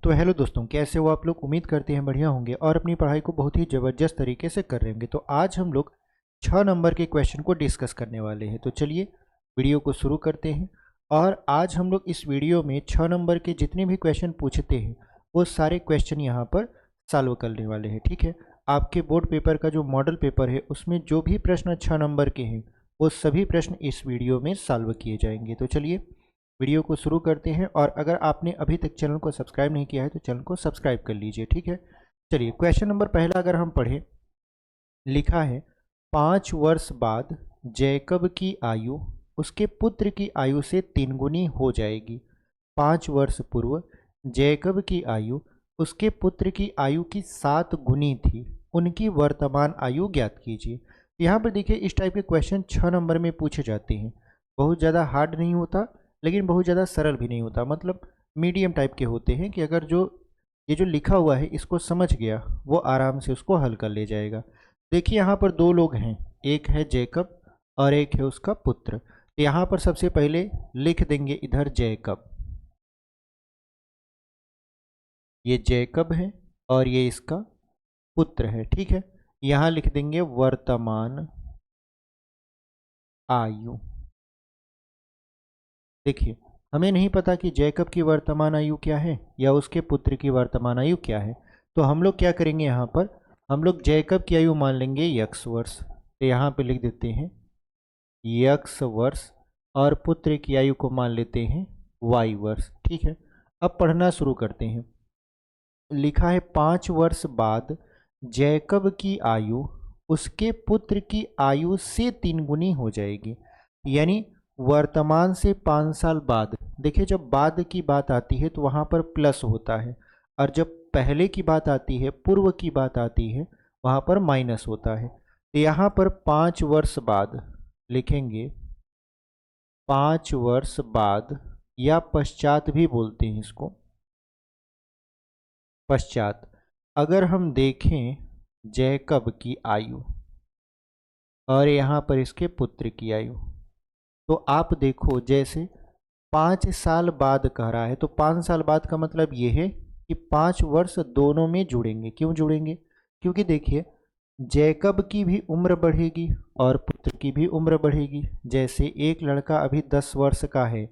तो हेलो दोस्तों, कैसे हो आप लोग। उम्मीद करते हैं बढ़िया होंगे और अपनी पढ़ाई को बहुत ही ज़बरदस्त तरीके से कर रहे होंगे। तो आज हम लोग 6 नंबर के क्वेश्चन को डिस्कस करने वाले हैं। तो चलिए वीडियो को शुरू करते हैं। और आज हम लोग इस वीडियो में 6 नंबर के जितने भी क्वेश्चन पूछते हैं वो सारे क्वेश्चन यहाँ पर सॉल्व करने वाले हैं। ठीक है, आपके बोर्ड पेपर का जो मॉडल पेपर है उसमें जो भी प्रश्न 6 नंबर के हैं वो सभी प्रश्न इस वीडियो में सॉल्व किए जाएंगे। तो चलिए वीडियो को शुरू करते हैं। और अगर आपने अभी तक चैनल को सब्सक्राइब नहीं किया है तो चैनल को सब्सक्राइब कर लीजिए। ठीक है, चलिए क्वेश्चन नंबर पहला अगर हम पढ़ें, लिखा है 5 वर्ष बाद जैकब की आयु उसके पुत्र की आयु से 3 गुनी हो जाएगी। 5 वर्ष पूर्व जैकब की आयु उसके पुत्र की आयु की 7 गुनी थी। उनकी वर्तमान आयु ज्ञात कीजिए। यहाँ पर देखिए, इस टाइप के क्वेश्चन 6 नंबर में पूछे जाते हैं। बहुत ज़्यादा हार्ड नहीं होता लेकिन बहुत ज़्यादा सरल भी नहीं होता, मतलब मीडियम टाइप के होते हैं कि अगर ये जो लिखा हुआ है इसको समझ गया वो आराम से उसको हल कर ले जाएगा। देखिए यहाँ पर 2 लोग हैं, एक है जैकब और एक है उसका पुत्र। तो यहाँ पर सबसे पहले लिख देंगे इधर जैकब, ये जैकब है और ये इसका पुत्र है। ठीक है, यहाँ लिख देंगे वर्तमान आयु। देखिए हमें नहीं पता कि जैकब की वर्तमान आयु क्या है या उसके पुत्र की वर्तमान आयु क्या है, तो हम लोग क्या करेंगे, यहाँ पर हम लोग जैकब की आयु मान लेंगे x वर्ष। तो यहाँ पे लिख देते हैं x वर्ष और पुत्र की आयु को मान लेते हैं y वर्ष। ठीक है, अब पढ़ना शुरू करते हैं। लिखा है 5 वर्ष बाद जैकब की आयु उसके पुत्र की आयु से 3 गुनी हो जाएगी। यानी वर्तमान से 5 साल बाद। देखिए जब बाद की बात आती है तो वहाँ पर प्लस होता है, और जब पहले की बात आती है, पूर्व की बात आती है, वहाँ पर माइनस होता है। तो यहाँ पर 5 वर्ष बाद लिखेंगे 5 वर्ष बाद, या पश्चात भी बोलते हैं इसको, पश्चात। अगर हम देखें जैकब की आयु और यहाँ पर इसके पुत्र की आयु, तो आप देखो जैसे 5 साल बाद कह रहा है, तो 5 साल बाद का मतलब ये है कि 5 वर्ष दोनों में जुड़ेंगे। क्यों जुड़ेंगे? क्योंकि देखिए जैकब की भी उम्र बढ़ेगी और पुत्र की भी उम्र बढ़ेगी। जैसे एक लड़का अभी 10 वर्ष का है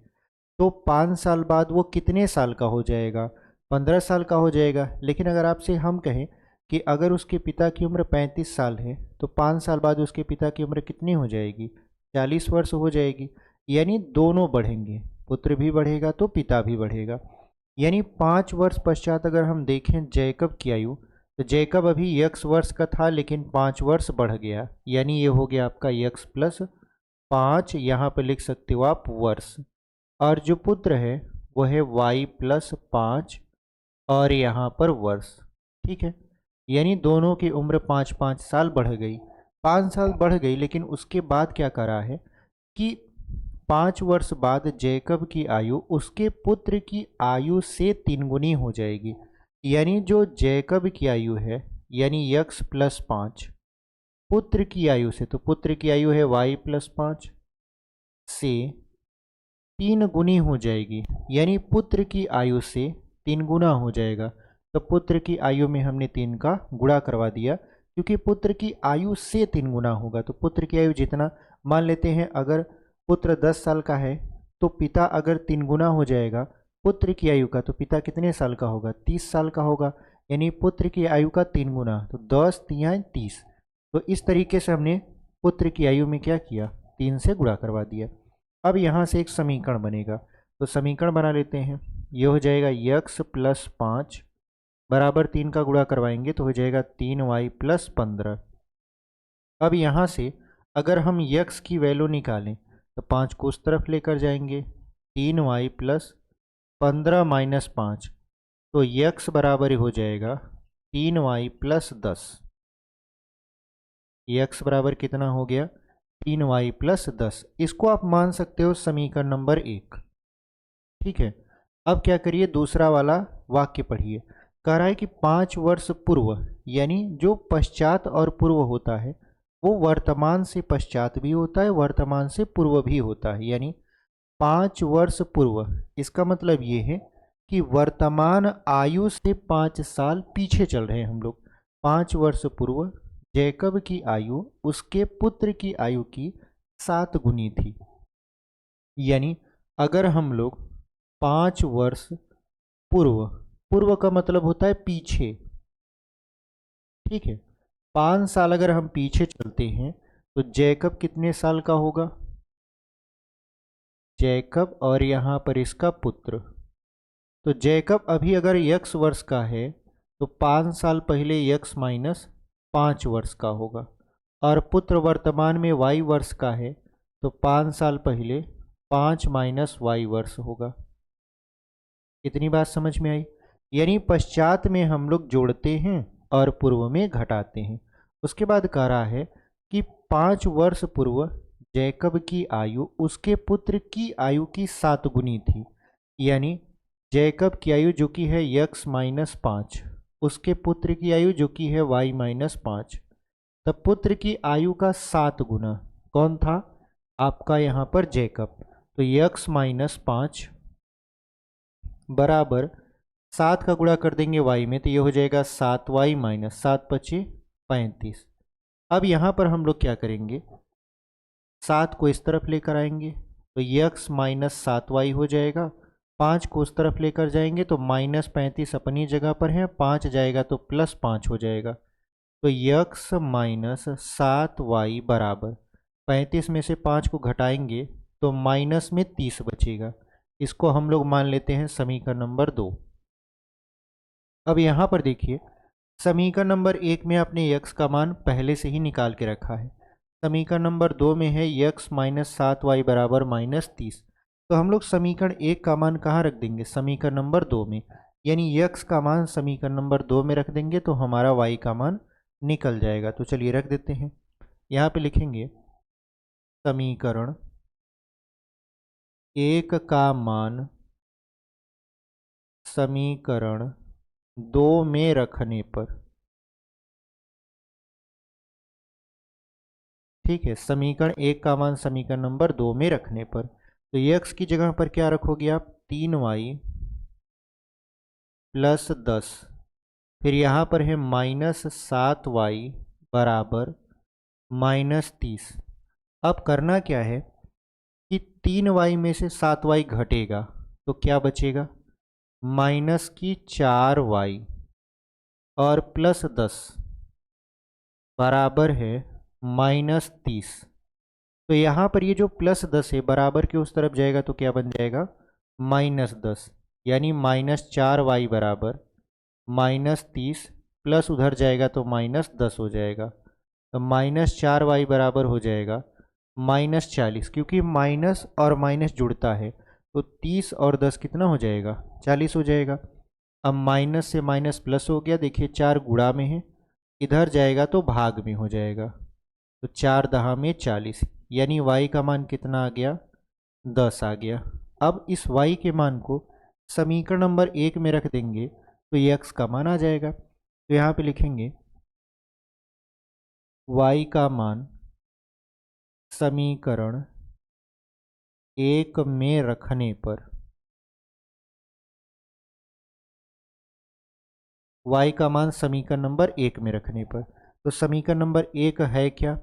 तो 5 साल बाद वो कितने साल का हो जाएगा? 15 साल का हो जाएगा। लेकिन अगर आपसे हम कहें कि अगर उसके पिता की उम्र 35 साल है तो 5 साल बाद उसके पिता की उम्र कितनी हो जाएगी? 40 वर्ष हो जाएगी। यानी दोनों बढ़ेंगे, पुत्र भी बढ़ेगा तो पिता भी बढ़ेगा। यानी 5 वर्ष पश्चात अगर हम देखें जैकब की आयु, तो जैकब अभी x वर्ष का था लेकिन 5 वर्ष बढ़ गया, यानी ये हो गया आपका x + 5, यहाँ पर लिख सकते हो आप वर्ष। और जो पुत्र है वो है y + 5 और यहाँ पर वर्ष। ठीक है, यानी दोनों की उम्र 5-5 साल बढ़ गई। 5 साल बढ़ गई, लेकिन उसके बाद क्या करा है कि 5 वर्ष बाद जैकब की आयु उसके पुत्र की आयु से 3 गुनी हो जाएगी। यानी जो जैकब की आयु है, यानी x + 5 पुत्र की आयु से, तो पुत्र की आयु है y + 5 से 3 गुनी हो जाएगी। यानी पुत्र की आयु से 3 गुना हो जाएगा। तो पुत्र की आयु में हमने 3 का गुणा करवा दिया, क्योंकि पुत्र की आयु से 3 गुना होगा। तो पुत्र की आयु जितना, मान लेते हैं अगर पुत्र 10 साल का है तो पिता अगर 3 गुना हो जाएगा पुत्र की आयु का, तो पिता कितने साल का होगा? 30 साल का होगा। यानी पुत्र की आयु का 3 गुना, तो 10 × 30। तो इस तरीके से हमने पुत्र की आयु में क्या किया? 3 से गुणा करवा दिया। अब यहाँ से एक समीकरण बनेगा, तो समीकरण बना लेते हैं। ये हो जाएगा x + 5 बराबर 3 का गुणा करवाएंगे तो हो जाएगा 3y + 15। अब यहाँ से अगर हम x की वैल्यू निकालें तो 5 को उस तरफ लेकर जाएंगे, 3y + 15 - 5, तो x बराबर हो जाएगा 3y + 10। x बराबर कितना हो गया? 3y + 10। इसको आप मान सकते हो समीकरण नंबर 1। ठीक है, अब क्या करिए, दूसरा वाला वाक्य पढ़िए। कह रहा है कि 5 वर्ष पूर्व, यानी जो पश्चात और पूर्व होता है वो वर्तमान से पश्चात भी होता है, वर्तमान से पूर्व भी होता है। यानी 5 वर्ष पूर्व, इसका मतलब ये है कि वर्तमान आयु से 5 साल पीछे चल रहे हैं हम लोग। 5 वर्ष पूर्व जैकब की आयु उसके पुत्र की आयु की 7 गुनी थी। यानी अगर हम लोग 5 वर्ष पूर्व, पूर्व का मतलब होता है पीछे, ठीक है, 5 साल अगर हम पीछे चलते हैं तो जैकब कितने साल का होगा? जैकब और यहाँ पर इसका पुत्र, तो जैकब अभी अगर x वर्ष का है तो 5 साल पहले x माइनस 5 वर्ष का होगा, और पुत्र वर्तमान में y वर्ष का है तो 5 साल पहले 5 माइनस y वर्ष होगा। इतनी बात समझ में आई? यानी पश्चात में हम लोग जोड़ते हैं और पूर्व में घटाते हैं। उसके बाद कह रहा है कि 5 वर्ष पूर्व जैकब की आयु उसके पुत्र की आयु की 7 गुनी थी। यानी जैकब की आयु जो कि है x माइनस 5, उसके पुत्र की आयु जो कि है y माइनस 5, तब पुत्र की आयु का 7 गुना कौन था? आपका यहाँ पर जैकब। तो x माइनस 5 बराबर 7 का गुणा कर देंगे y में, तो ये हो जाएगा 7y माइनस 7 पचे 35। अब यहाँ पर हम लोग क्या करेंगे, 7 को इस तरफ लेकर आएंगे तो x माइनस 7y हो जाएगा। 5 को उस तरफ लेकर जाएंगे तो माइनस 35 अपनी जगह पर है, 5 जाएगा तो प्लस 5 हो जाएगा। तो x माइनस 7y बराबर 35 में से 5 को घटाएंगे तो माइनस में 30 बचेगा। इसको हम लोग मान लेते हैं समीकरण नंबर 2। अब यहाँ पर देखिए, समीकरण नंबर 1 में आपने x का मान पहले से ही निकाल के रखा है। समीकरण नंबर 2 में है x माइनस 7y बराबर माइनस 30। तो हम लोग समीकरण 1 का मान कहाँ रख देंगे? समीकरण नंबर 2 में। यानी x का मान समीकरण नंबर 2 में रख देंगे तो हमारा y का मान निकल जाएगा। तो चलिए रख देते हैं। यहाँ पे लिखेंगे समीकरण 1 का मान समीकरण 2 में रखने पर, ठीक है, समीकरण 1 का मान समीकरण नंबर 2 में रखने पर, तो x की जगह पर क्या रखोगे आप? 3y प्लस 10, फिर यहाँ पर है माइनस 7y बराबर माइनस 30। अब करना क्या है कि 3y में से 7y घटेगा तो क्या बचेगा? माइनस की 4y और प्लस 10 बराबर है माइनस 30। तो यहाँ पर ये जो प्लस 10 है बराबर के उस तरफ जाएगा तो क्या बन जाएगा? माइनस 10। यानी माइनस 4y बराबर माइनस 30 प्लस उधर जाएगा तो माइनस 10 हो जाएगा। तो माइनस 4y बराबर हो जाएगा माइनस 40, क्योंकि माइनस और माइनस जुड़ता है तो 30 और 10 कितना हो जाएगा? 40 हो जाएगा। अब माइनस से माइनस प्लस हो गया, देखिए 4 गुणा में है, इधर जाएगा तो भाग में हो जाएगा। तो 4 दहा में 40, यानी y का मान कितना आ गया? 10 आ गया। अब इस y के मान को समीकरण नंबर 1 में रख देंगे तो ये x का मान आ जाएगा। तो यहाँ पे लिखेंगे y का मान समीकरण 1 में रखने पर, y का मान समीकरण नंबर 1 में रखने पर, तो समीकरण नंबर 1 है क्या?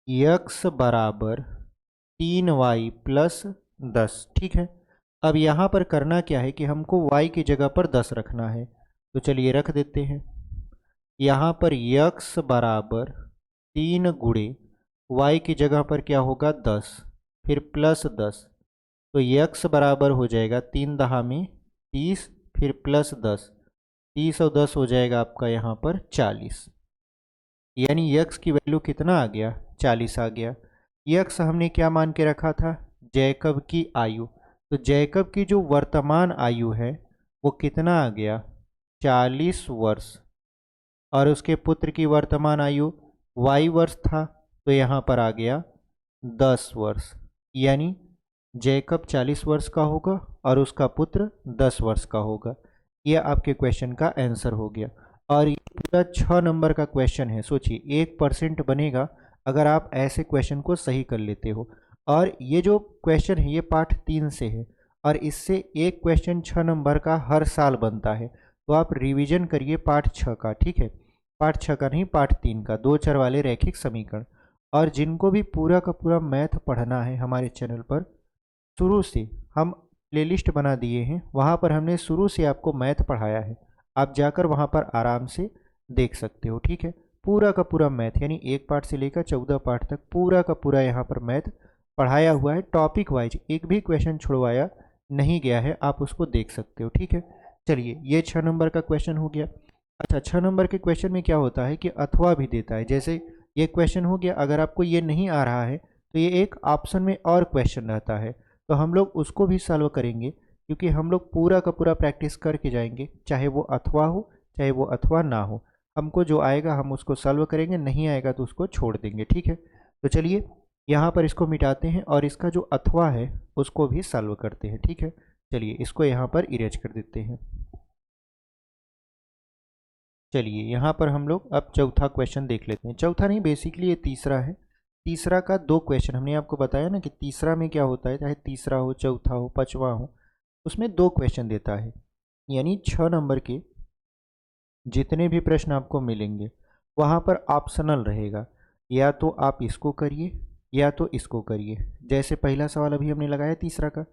x बराबर 3y प्लस 10, ठीक है। अब यहाँ पर करना क्या है कि हमको y की जगह पर 10 रखना है, तो चलिए रख देते हैं। यहाँ पर x बराबर 3 गुणे y की जगह पर क्या होगा? 10, फिर प्लस 10, तो x बराबर हो जाएगा 3 दहा में 30, फिर प्लस 10, 30 और 10 हो जाएगा आपका यहाँ पर 40। यानी x की वैल्यू कितना आ गया? 40 आ गया। x हमने क्या मान के रखा था? जैकब की आयु। तो जैकब की जो वर्तमान आयु है वो कितना आ गया? 40 वर्ष। और उसके पुत्र की वर्तमान आयु y वर्ष था तो यहाँ पर आ गया 10 वर्ष। यानी जैकब 40 वर्ष का होगा और उसका पुत्र 10 वर्ष का होगा। यह आपके क्वेश्चन का आंसर हो गया। और ये पूरा 6 नंबर का क्वेश्चन है। सोचिए 1% बनेगा अगर आप ऐसे क्वेश्चन को सही कर लेते हो। और ये जो क्वेश्चन है ये पार्ट 3 से है और इससे एक क्वेश्चन 6 नंबर का हर साल बनता है। तो आप रिवीजन करिए पार्ट 6 का, ठीक है, पार्ट 6 का नहीं, पार्ट 3 का, 2 चर वाले रैखिक समीकरण। और जिनको भी पूरा का पूरा मैथ पढ़ना है हमारे चैनल पर, शुरू से हम प्लेलिस्ट बना दिए हैं, वहाँ पर हमने शुरू से आपको मैथ पढ़ाया है, आप जाकर वहाँ पर आराम से देख सकते हो, ठीक है। पूरा का पूरा मैथ यानी 1 पार्ट से लेकर 14 पार्ट तक पूरा का पूरा यहाँ पर मैथ पढ़ाया हुआ है, टॉपिक वाइज एक भी क्वेश्चन छुड़वाया नहीं गया है, आप उसको देख सकते हो, ठीक है। चलिए, ये 6 नंबर का क्वेश्चन हो गया। अच्छा, 6 नंबर के क्वेश्चन में क्या होता है कि अथवा भी देता है। जैसे ये क्वेश्चन हो गया, अगर आपको ये नहीं आ रहा है तो ये एक ऑप्शन में और क्वेश्चन रहता है, तो हम लोग उसको भी सॉल्व करेंगे, क्योंकि हम लोग पूरा का पूरा प्रैक्टिस करके जाएंगे, चाहे वो अथवा हो चाहे वो अथवा ना हो। हमको जो आएगा हम उसको सॉल्व करेंगे, नहीं आएगा तो उसको छोड़ देंगे, ठीक है। तो चलिए यहाँ पर इसको मिटाते हैं और इसका जो अथवा है उसको भी सॉल्व करते हैं, ठीक है। चलिए इसको यहाँ पर इरेज कर देते हैं। चलिए यहाँ पर हम लोग अब चौथा क्वेश्चन देख लेते हैं। चौथा नहीं, बेसिकली ये तीसरा है। तीसरा का 2 क्वेश्चन हमने आपको बताया ना कि तीसरा में क्या होता है, चाहे तीसरा हो, चौथा हो, पांचवा हो, उसमें 2 क्वेश्चन देता है। यानी 6 नंबर के जितने भी प्रश्न आपको मिलेंगे वहाँ पर ऑप्शनल रहेगा, या तो आप इसको करिए या तो इसको करिए। जैसे पहला सवाल अभी हमने लगाया तीसरा का,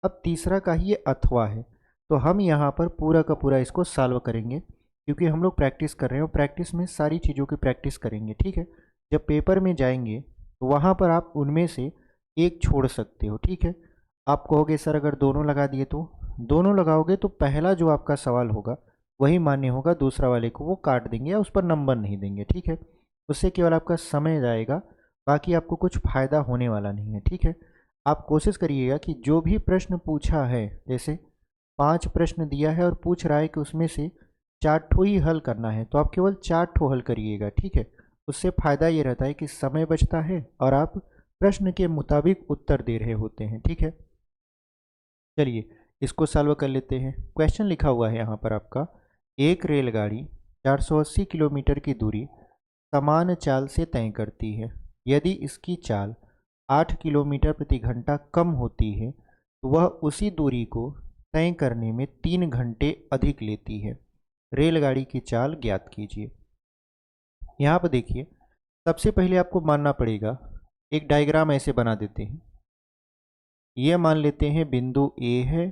अब तीसरा का ही ये अथवा है, तो हम यहाँ पर पूरा का पूरा इसको सॉल्व करेंगे, क्योंकि हम लोग प्रैक्टिस कर रहे हैं और प्रैक्टिस में सारी चीज़ों की प्रैक्टिस करेंगे, ठीक है। जब पेपर में जाएंगे तो वहाँ पर आप उनमें से एक छोड़ सकते हो, ठीक है। आप कहोगे सर अगर दोनों लगा दिए, तो दोनों लगाओगे तो पहला जो आपका सवाल होगा वही मान्य होगा, दूसरा वाले को वो काट देंगे या उस पर नंबर नहीं देंगे, ठीक है। उससे केवल आपका समय जाएगा, बाकी आपको कुछ फ़ायदा होने वाला नहीं है, ठीक है। आप कोशिश करिएगा कि जो भी प्रश्न पूछा है, जैसे 5 प्रश्न दिया है और पूछ रहा है कि उसमें से 4 ठो ही हल करना है, तो आप केवल 4 ठो हल करिएगा, ठीक है। उससे फ़ायदा ये रहता है कि समय बचता है और आप प्रश्न के मुताबिक उत्तर दे रहे होते हैं, ठीक है। चलिए इसको सॉल्व कर लेते हैं। क्वेश्चन लिखा हुआ है यहाँ पर आपका, एक रेलगाड़ी 480 किलोमीटर की दूरी समान चाल से तय करती है। यदि इसकी चाल 8 किलोमीटर प्रति घंटा कम होती है तो वह उसी दूरी को तय करने में 3 घंटे अधिक लेती है। रेलगाड़ी की चाल ज्ञात कीजिए। यहाँ पर देखिए, सबसे पहले आपको मानना पड़ेगा, एक डायग्राम ऐसे बना देते हैं। ये मान लेते हैं बिंदु ए है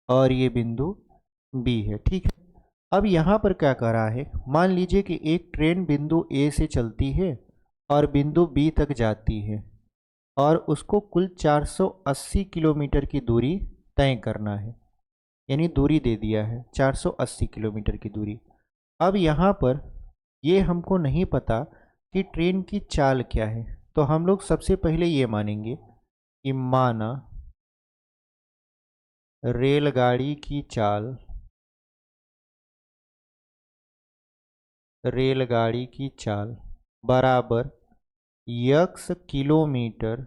और ये बिंदु बी है, ठीक है। अब यहाँ पर क्या कर रहा है, मान लीजिए कि एक ट्रेन बिंदु ए से चलती है और बिंदु बी तक जाती है और उसको कुल 480 किलोमीटर की दूरी तय करना है, यानी दूरी दे दिया है 480 किलोमीटर की दूरी। अब यहाँ पर ये हमको नहीं पता कि ट्रेन की चाल क्या है, तो हम लोग सबसे पहले ये मानेंगे कि माना रेलगाड़ी की चाल, रेलगाड़ी की चाल बराबर यक्स किलोमीटर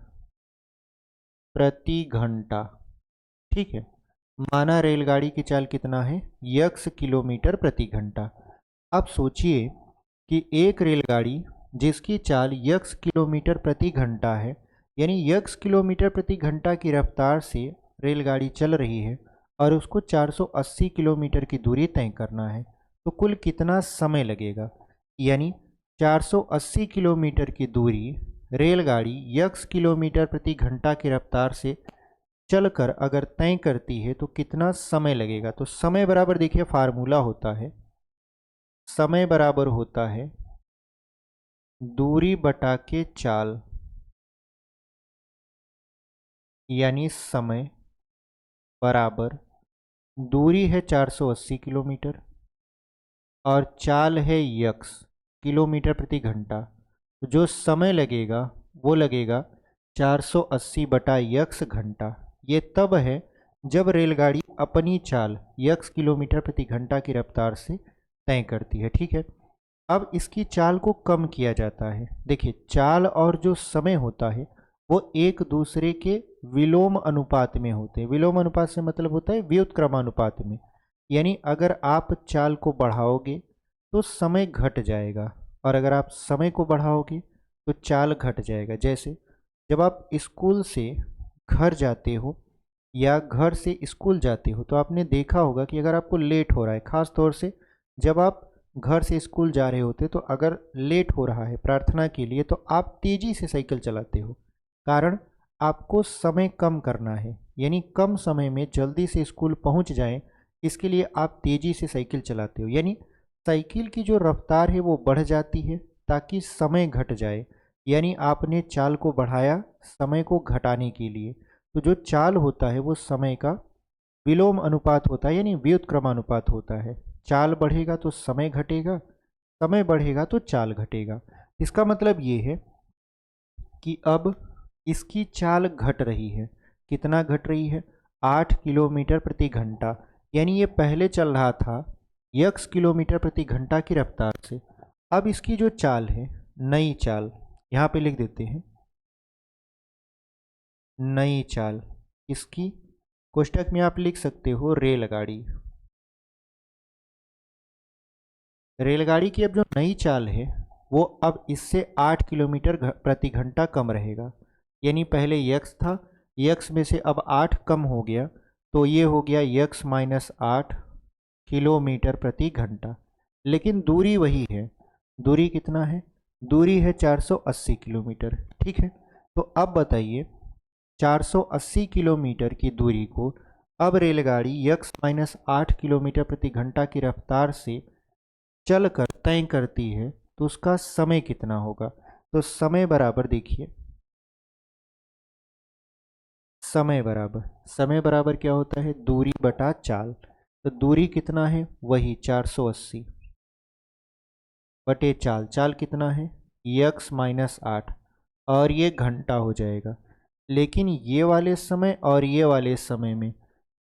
प्रति घंटा, ठीक है। माना रेलगाड़ी की चाल कितना है, यक्स किलोमीटर प्रति घंटा। अब सोचिए कि एक रेलगाड़ी जिसकी चाल यक्स किलोमीटर प्रति घंटा है, यानी यक्स किलोमीटर प्रति घंटा की रफ्तार से रेलगाड़ी चल रही है और उसको 480 किलोमीटर की दूरी तय करना है, तो कुल कितना समय लगेगा। यानी 480 किलोमीटर की दूरी रेलगाड़ी यक्स किलोमीटर प्रति घंटा की रफ्तार से चलकर अगर तय करती है तो कितना समय लगेगा। तो समय बराबर देखिए फार्मूला होता है, समय बराबर होता है दूरी बटा के चाल, यानी समय बराबर दूरी है 480 किलोमीटर और चाल है यक्स किलोमीटर प्रति घंटा, तो जो समय लगेगा वो लगेगा 480 बटा यक्स घंटा। ये तब है जब रेलगाड़ी अपनी चाल यक्स किलोमीटर प्रति घंटा की रफ्तार से तय करती है, ठीक है। अब इसकी चाल को कम किया जाता है। देखिए, चाल और जो समय होता है वो एक दूसरे के विलोम अनुपात में होते हैं। विलोम अनुपात से मतलब होता है व्युत्क्रमानुपात में, यानी अगर आप चाल को बढ़ाओगे तो समय घट जाएगा और अगर आप समय को बढ़ाओगे तो चाल घट जाएगा। जैसे जब आप स्कूल से घर जाते हो या घर से स्कूल जाते हो तो आपने देखा होगा कि अगर आपको लेट हो रहा है, ख़ास तौर से जब आप घर से स्कूल जा रहे होते तो अगर लेट हो रहा है प्रार्थना के लिए तो आप तेज़ी से साइकिल चलाते हो। कारण आपको समय कम करना है, यानी कम समय में जल्दी से स्कूल पहुंच जाएं, इसके लिए आप तेज़ी से साइकिल चलाते हो। यानी साइकिल की जो रफ्तार है वो बढ़ जाती है ताकि समय घट जाए। यानी आपने चाल को बढ़ाया समय को घटाने के लिए। तो जो चाल होता है वो समय का विलोम अनुपात होता है, यानी व्युत्क्रमानुपात होता है। चाल बढ़ेगा तो समय घटेगा, समय बढ़ेगा तो चाल घटेगा। इसका मतलब ये है कि अब इसकी चाल घट रही है। कितना घट रही है? 8 किलोमीटर प्रति घंटा। यानी ये पहले चल रहा था x किलोमीटर प्रति घंटा की रफ्तार से। अब इसकी जो चाल है, नई चाल, यहाँ पे लिख देते हैं नई चाल। इसकी कोष्टक में आप लिख सकते हो रेलगाड़ी। रेलगाड़ी की अब जो नई चाल है वो अब इससे 8 किलोमीटर प्रति घंटा कम रहेगा। यानी पहले यक्स था, यक्स में से अब 8 कम हो गया, तो ये हो गया यक्स माइनस 8 किलोमीटर प्रति घंटा। लेकिन दूरी वही है। दूरी कितना है? दूरी है 480 किलोमीटर। ठीक है, तो अब बताइए 480 किलोमीटर की दूरी को अब रेलगाड़ी यक्स माइनस 8 किलोमीटर प्रति घंटा की रफ्तार से चलकर तय करती है तो उसका समय कितना होगा? तो समय बराबर देखिए, समय बराबर क्या होता है? दूरी बटा चाल। तो दूरी कितना है? वही 480 बटे चाल। चाल कितना है? यक्स माइनस 8, और ये घंटा हो जाएगा। लेकिन ये वाले समय और ये वाले समय में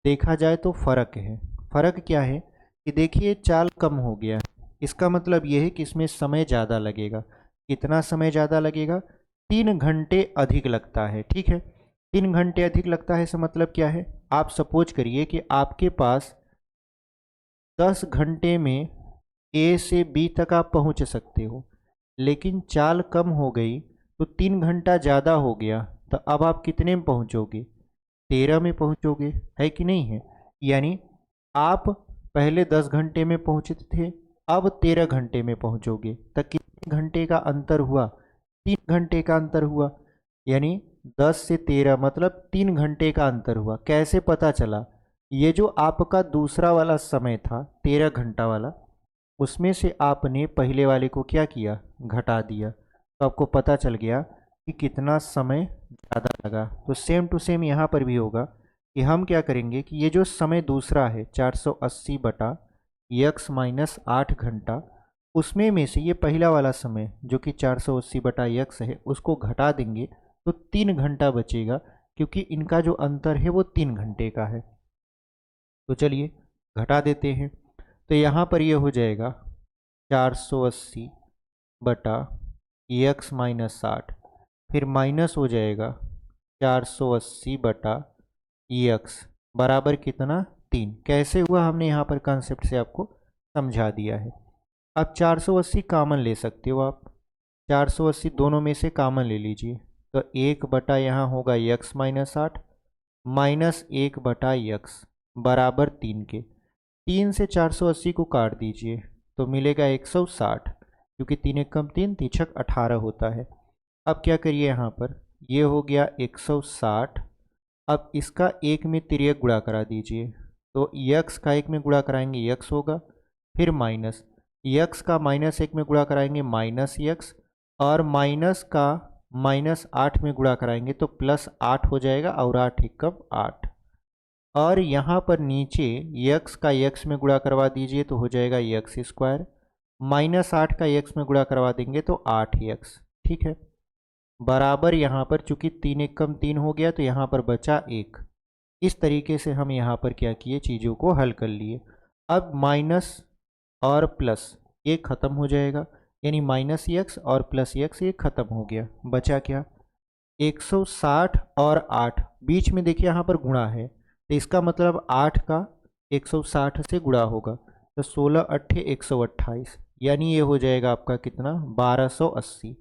देखा जाए तो फर्क है। फर्क क्या है कि देखिए चाल कम हो गया, इसका मतलब ये है कि इसमें समय ज़्यादा लगेगा। कितना समय ज़्यादा लगेगा? 3 घंटे अधिक लगता है। ठीक है, 3 घंटे अधिक लगता है, इसका मतलब क्या है? आप सपोज करिए कि आपके पास 10 घंटे में ए से बी तक आप पहुंच सकते हो, लेकिन चाल कम हो गई तो 3 घंटा ज़्यादा हो गया, तो अब आप कितने में पहुंचोगे? 13 में पहुंचोगे, है कि नहीं है? यानी आप पहले 10 घंटे में पहुंचते थे, अब 13 घंटे में पहुंचोगे। तो कितने घंटे का अंतर हुआ? 3 घंटे का अंतर हुआ। यानी 10 से 13 मतलब 3 घंटे का अंतर हुआ। कैसे पता चला? ये जो आपका दूसरा वाला समय था 13 घंटा वाला, उसमें से आपने पहले वाले को क्या किया? घटा दिया, तो आपको पता चल गया कि कितना समय ज़्यादा लगा। तो सेम टू सेम यहाँ पर भी होगा कि हम क्या करेंगे कि ये जो समय दूसरा है 480 बटा यक्स माइनस 8 घंटा, उसमें में से ये पहला वाला समय जो कि 480 बटा यक्स है उसको घटा देंगे तो 3 घंटा बचेगा, क्योंकि इनका जो अंतर है वो 3 घंटे का है। तो चलिए घटा देते हैं। तो यहाँ पर ये हो जाएगा 480 बटा यक्स माइनस 60, फिर माइनस हो जाएगा 480 बटा यक्स बराबर कितना? 3। कैसे हुआ? हमने यहाँ पर कॉन्सेप्ट से आपको समझा दिया है। अब 480 कामन ले सकते हो आप, 480 दोनों में से कामन ले लीजिए। तो 1 बटा यहाँ होगा यक्स माइनस 8 माइनस 1 बटा यक्स बराबर 3 के। 3 से 480 को काट दीजिए तो मिलेगा 160, क्योंकि 3 एकम 3 तीछक 18 होता है। अब क्या करिए, यहाँ पर ये हो गया 160। अब इसका 1 में तिर्यक गुणा करा दीजिए, तो यक्स का 1 में गुणा कराएंगे यक्स होगा, फिर माइनस यक्स का माइनस 1 में गुणा कराएंगे माइनस यक्स, और माइनस का माइनस 8 में गुणा कराएंगे तो प्लस 8 हो जाएगा, और 8 एकम 8। और यहाँ पर नीचे यक्स का यक्स में गुणा करवा दीजिए तो हो जाएगा यक्स स्क्वायर, माइनस 8 का यक्स में गुणा करवा देंगे तो 8 यक्स। ठीक है, बराबर यहाँ पर चूंकि 3 एकम 3 हो गया तो यहाँ पर बचा 1। इस तरीके से हम यहाँ पर क्या किए, चीज़ों को हल कर लिए। अब माइनस और प्लस ये ख़त्म हो जाएगा, यानी माइनस यक्स और प्लस यक्स ये ख़त्म हो गया। बचा क्या? 160 और 8, बीच में देखिए यहाँ पर गुणा है, तो इसका मतलब 8 का 160 से गुणा होगा, तो 16 अट्ठे 128, यानी ये हो जाएगा आपका कितना? 1280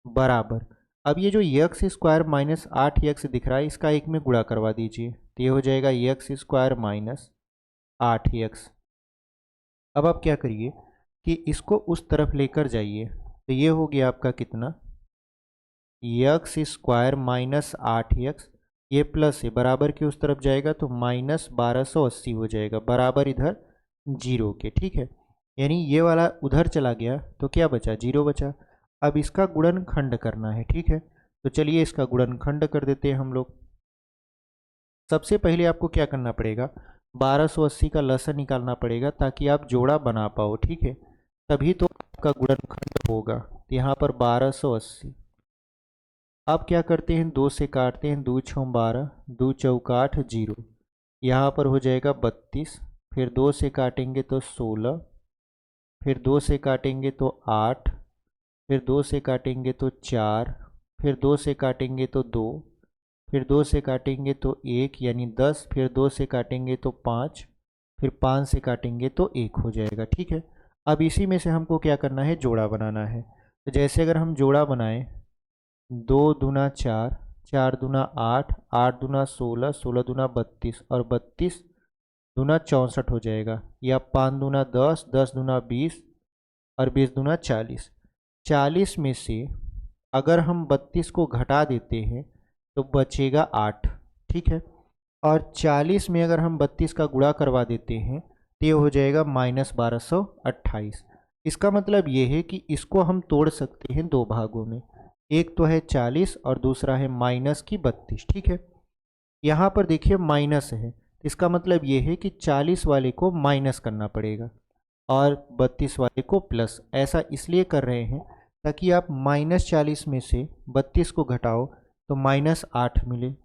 बराबर। अब ये जो यक्स स्क्वायर माइनस 8 यक्स दिख रहा है इसका 1 में गुणा करवा दीजिए, तो ये हो जाएगा एक्स स्क्वायर माइनस 8x। अब आप क्या करिए कि इसको उस तरफ लेकर जाइए, तो ये हो गया आपका कितना, एक्स स्क्वायर माइनस 8x, ये प्लस है बराबर के उस तरफ जाएगा तो माइनस 1280 हो जाएगा, बराबर इधर जीरो के। ठीक है, यानी ये वाला उधर चला गया तो क्या बचा, जीरो बचा। अब इसका गुणनखंड करना है। ठीक है, तो चलिए इसका गुणनखंड कर देते हैं हम लोग। सबसे पहले आपको क्या करना पड़ेगा, 1280 का लसन निकालना पड़ेगा ताकि आप जोड़ा बना पाओ। ठीक है, तभी तो आपका गुणनखंड होगा। तो यहाँ पर 1280, आप क्या करते हैं, 2 से काटते हैं, 2 छः 12, 2 चौका 8, जीरो, यहाँ पर हो जाएगा 32, फिर 2 से काटेंगे तो 16, फिर 2 से काटेंगे तो 8, फिर 2 से काटेंगे तो 4, फिर 2 से काटेंगे तो 2, फिर 2 से काटेंगे तो 1 यानी 10, फिर 2 से काटेंगे तो 5, फिर 5 से काटेंगे तो 1 हो जाएगा। ठीक है, अब इसी में से हमको क्या करना है, जोड़ा बनाना है। तो जैसे अगर हम जोड़ा बनाएं, 2 दूना 4, 4 दूना 8, 8 दूना 16, 16 दूना 32 और 32 दूना 64 हो जाएगा, या 5 दूना 10, 10 दूना 20 और 20 दूना 40। 40 में से अगर हम 32 को घटा देते हैं तो बचेगा 8। ठीक है, और 40 में अगर हम 32 का गुणा करवा देते हैं तो ये हो जाएगा माइनस 1228। इसका मतलब ये है कि इसको हम तोड़ सकते हैं दो भागों में, एक तो है 40 और दूसरा है माइनस की 32। ठीक है, यहाँ पर देखिए माइनस है, इसका मतलब ये है कि 40 वाले को माइनस करना पड़ेगा और 32 वाले को प्लस। ऐसा इसलिए कर रहे हैं ताकि आप -40 में से 32 को घटाओ तो -8 मिले,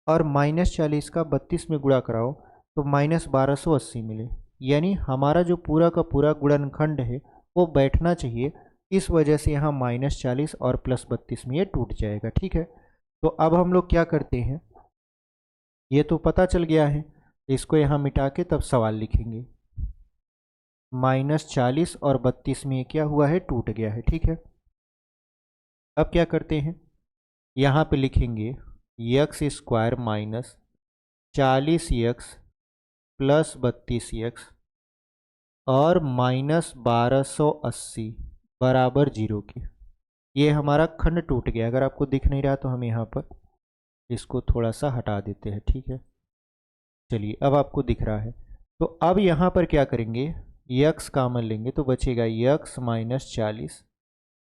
और -40 का 32 में गुणा कराओ तो -1280 मिले। यानी हमारा जो पूरा का पूरा गुणनखंड है वो बैठना चाहिए, इस वजह से यहाँ -40 और +32 में ये टूट जाएगा। ठीक है, तो अब हम लोग क्या करते हैं, ये तो पता चल गया है, इसको यहाँ मिटा के तब सवाल लिखेंगे। -40 और 32 में क्या हुआ है, टूट गया है। ठीक है, अब क्या करते हैं, यहाँ पे लिखेंगे x square minus 40x plus 32x और -1280 बराबर जीरो के। ये हमारा खंड टूट गया। अगर आपको दिख नहीं रहा तो हम यहाँ पर इसको थोड़ा सा हटा देते हैं। ठीक है, चलिए अब आपको दिख रहा है। तो अब यहाँ पर क्या करेंगे, x कामन लेंगे तो बचेगा x माइनस 40,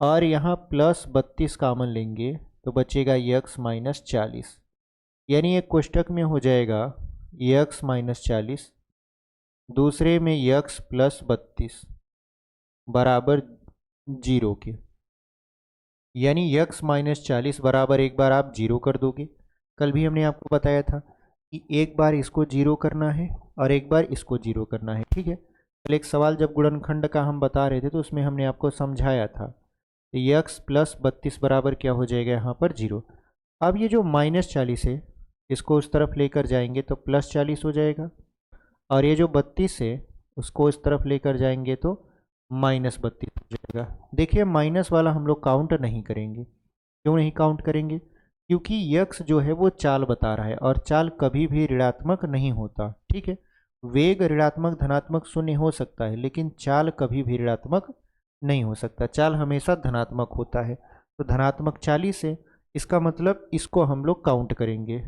और यहाँ प्लस 32 कामन लेंगे तो बचेगा x माइनस 40, यानी एक कोष्टक में हो जाएगा x माइनस 40, दूसरे में x प्लस 32 बराबर जीरो के। यानी x माइनस 40 बराबर एक बार आप जीरो कर दोगे। कल भी हमने आपको बताया था कि एक बार इसको जीरो करना है और एक बार इसको जीरो करना है। ठीक है, कल एक सवाल जब गुणनखंड का हम बता रहे थे तो उसमें हमने आपको समझाया था, तो x प्लस 32 बराबर क्या हो जाएगा, यहाँ पर जीरो। अब ये जो -40 है इसको उस तरफ लेकर जाएंगे तो +40 हो जाएगा, और ये जो 32 है उसको इस तरफ लेकर जाएंगे तो -32 हो जाएगा। देखिए माइनस वाला हम लोग काउंट नहीं करेंगे। क्यों नहीं काउंट करेंगे, क्योंकि यक्स जो है वो चाल बता रहा है और चाल कभी भी ऋणात्मक नहीं होता। ठीक है, वेग ऋणात्मक धनात्मक शून्य हो सकता है लेकिन चाल कभी भी ऋणात्मक नहीं हो सकता, चाल हमेशा धनात्मक होता है। तो धनात्मक 40 है, इसका मतलब इसको हम लोग काउंट करेंगे।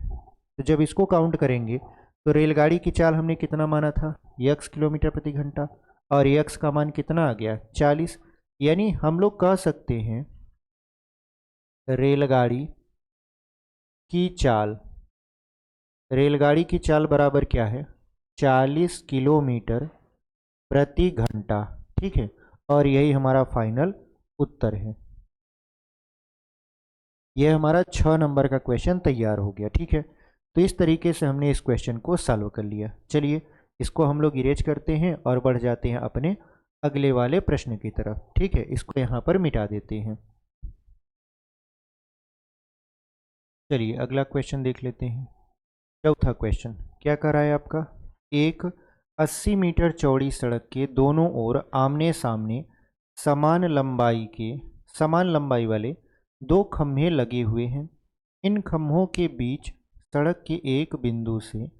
तो जब इसको काउंट करेंगे तो रेलगाड़ी की चाल हमने कितना माना था, x किलोमीटर प्रति घंटा, और x का मान कितना आ गया, 40। यानी हम लोग कह सकते हैं रेलगाड़ी की चाल, रेलगाड़ी की चाल बराबर क्या है, 40 किलोमीटर प्रति घंटा। ठीक है, और यही हमारा फाइनल उत्तर है। यह हमारा 6 नंबर का क्वेश्चन तैयार हो गया। ठीक है, तो इस तरीके से हमने इस क्वेश्चन को सॉल्व कर लिया। चलिए इसको हम लोग इरेज करते हैं और बढ़ जाते हैं अपने अगले वाले प्रश्न की तरफ। ठीक है, इसको यहाँ पर मिटा देते हैं। चलिए अगला क्वेश्चन देख लेते हैं। चौथा क्वेश्चन क्या कर रहा है आपका, एक 80 मीटर चौड़ी सड़क के दोनों ओर आमने सामने समान लंबाई वाले दो खंभे लगे हुए हैं। इन खंभों के बीच सड़क के एक बिंदु से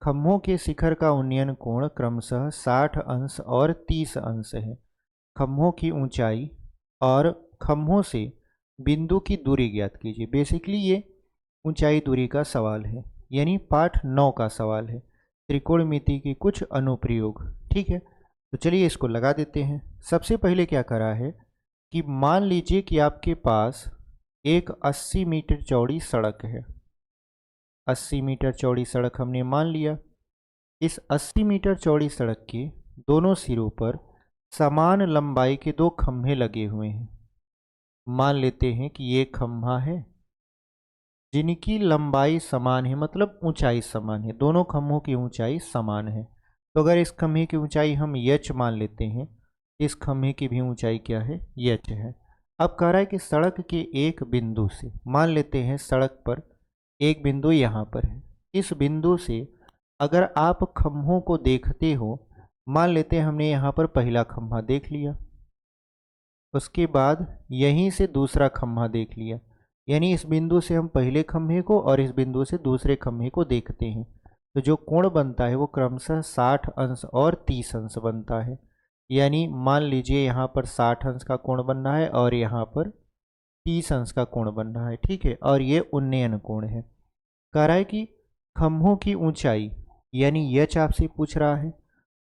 खम्भों के शिखर का उन्नयन कोण क्रमशः 60 अंश और 30 अंश है। खम्भों की ऊंचाई और खम्भों से बिंदु की दूरी ज्ञात कीजिए। बेसिकली ये ऊंचाई दूरी का सवाल है, यानी पाठ 9 का सवाल है, त्रिकोणमिति की कुछ अनुप्रयोग। ठीक है, तो चलिए इसको लगा देते हैं। सबसे पहले क्या करा है कि मान लीजिए कि आपके पास एक 80 मीटर चौड़ी सड़क है। 80 मीटर चौड़ी सड़क हमने मान लिया। इस 80 मीटर चौड़ी सड़क के दोनों सिरों पर समान लंबाई के दो खंभे लगे हुए हैं। मान लेते हैं कि ये खंभा है जिनकी लंबाई समान है, मतलब ऊंचाई समान है, दोनों खंभों की ऊंचाई समान है। तो अगर इस खंभे की ऊंचाई हम यच मान लेते हैं, इस खंभे की भी ऊंचाई क्या है, यच है। अब कह रहा है कि सड़क के एक बिंदु से, मान लेते हैं सड़क पर एक बिंदु यहाँ पर है, इस बिंदु से अगर आप खंभों को देखते हो, मान लेते हैं हमने यहाँ पर पहला खंभा देख लिया, उसके बाद यहीं से दूसरा खंभा देख लिया, यानी इस बिंदु से हम पहले खंभे को और इस बिंदु से दूसरे खंभे को देखते हैं, तो जो कोण बनता है वो क्रमशः 60 अंश और 30 अंश बनता है। यानी मान लीजिए यहाँ पर 60 अंश का कोण बन रहा है और यहाँ पर 30 अंश का कोण बन रहा है। ठीक है, और ये उन्नयन कोण है। कह रहा है कि खंभों की ऊंचाई यानी यच आपसे पूछ रहा है,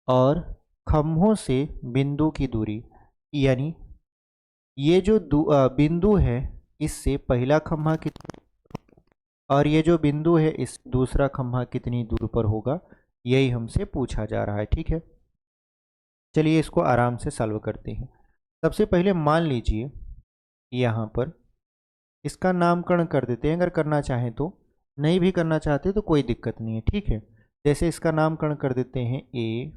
और खंभों से बिंदु की दूरी, यानी ये जो बिंदु है इससे पहला खंभा कितना और ये जो बिंदु है इस दूसरा खंभा कितनी दूर पर होगा, यही हमसे पूछा जा रहा है। ठीक है, चलिए इसको आराम से सॉल्व करते हैं। सबसे पहले मान लीजिए यहाँ पर इसका नामकरण कर देते हैं, अगर करना चाहें तो, नहीं भी करना चाहते तो कोई दिक्कत नहीं है। ठीक है, जैसे इसका नामकरण कर देते हैं ए,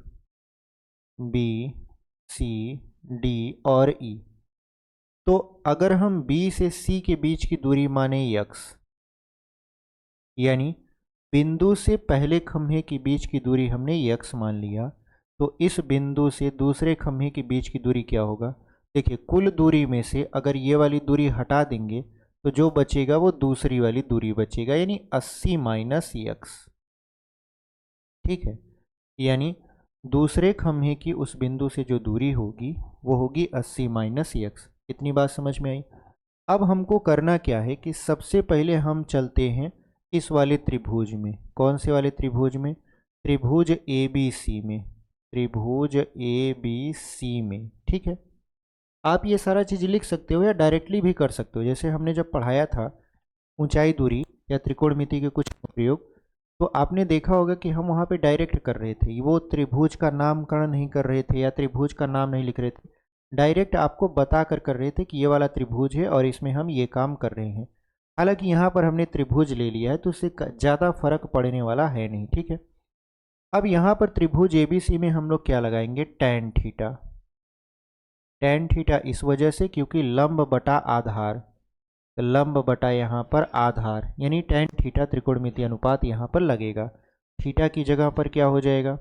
बी, सी, डी और ई। तो अगर हम B से C के बीच की दूरी माने x, यानी बिंदु से पहले खंभे के बीच की दूरी हमने x मान लिया, तो इस बिंदु से दूसरे खंभे के बीच की दूरी क्या होगा, देखिए कुल दूरी में से अगर ये वाली दूरी हटा देंगे तो जो बचेगा वो दूसरी वाली दूरी बचेगा, यानी 80 माइनस x। ठीक है, यानी दूसरे खंभे की उस बिंदु से जो दूरी होगी वो होगी 80 माइनस x। इतनी बात समझ में आई। अब हमको करना क्या है कि सबसे पहले हम चलते हैं इस वाले त्रिभुज में। कौन से वाले त्रिभुज में, त्रिभुज ABC में, त्रिभुज ABC में। ठीक है, आप ये सारा चीज़ लिख सकते हो या डायरेक्टली भी कर सकते हो, जैसे हमने जब पढ़ाया था ऊंचाई दूरी या त्रिकोणमिति के कुछ प्रयोग, तो आपने देखा होगा कि हम वहाँ पे डायरेक्ट कर रहे थे, वो त्रिभुज का नामकरण नहीं कर रहे थे या त्रिभुज का नाम नहीं लिख रहे थे, डायरेक्ट आपको बता कर रहे थे कि ये वाला त्रिभुज है और इसमें हम ये काम कर रहे हैं। हालांकि यहाँ पर हमने त्रिभुज ले लिया है तो उससे ज़्यादा फर्क पड़ने वाला है नहीं। ठीक है, अब यहाँ पर त्रिभुज ABC में हम लोग क्या लगाएंगे, टैन थीटा। टैन थीटा इस वजह से क्योंकि लंब बटा आधार, तो लंब बटा यहाँ पर आधार, यानी टैन थीटा त्रिकोणमितीय अनुपात यहाँ पर लगेगा। थीटा की जगह पर क्या हो जाएगा,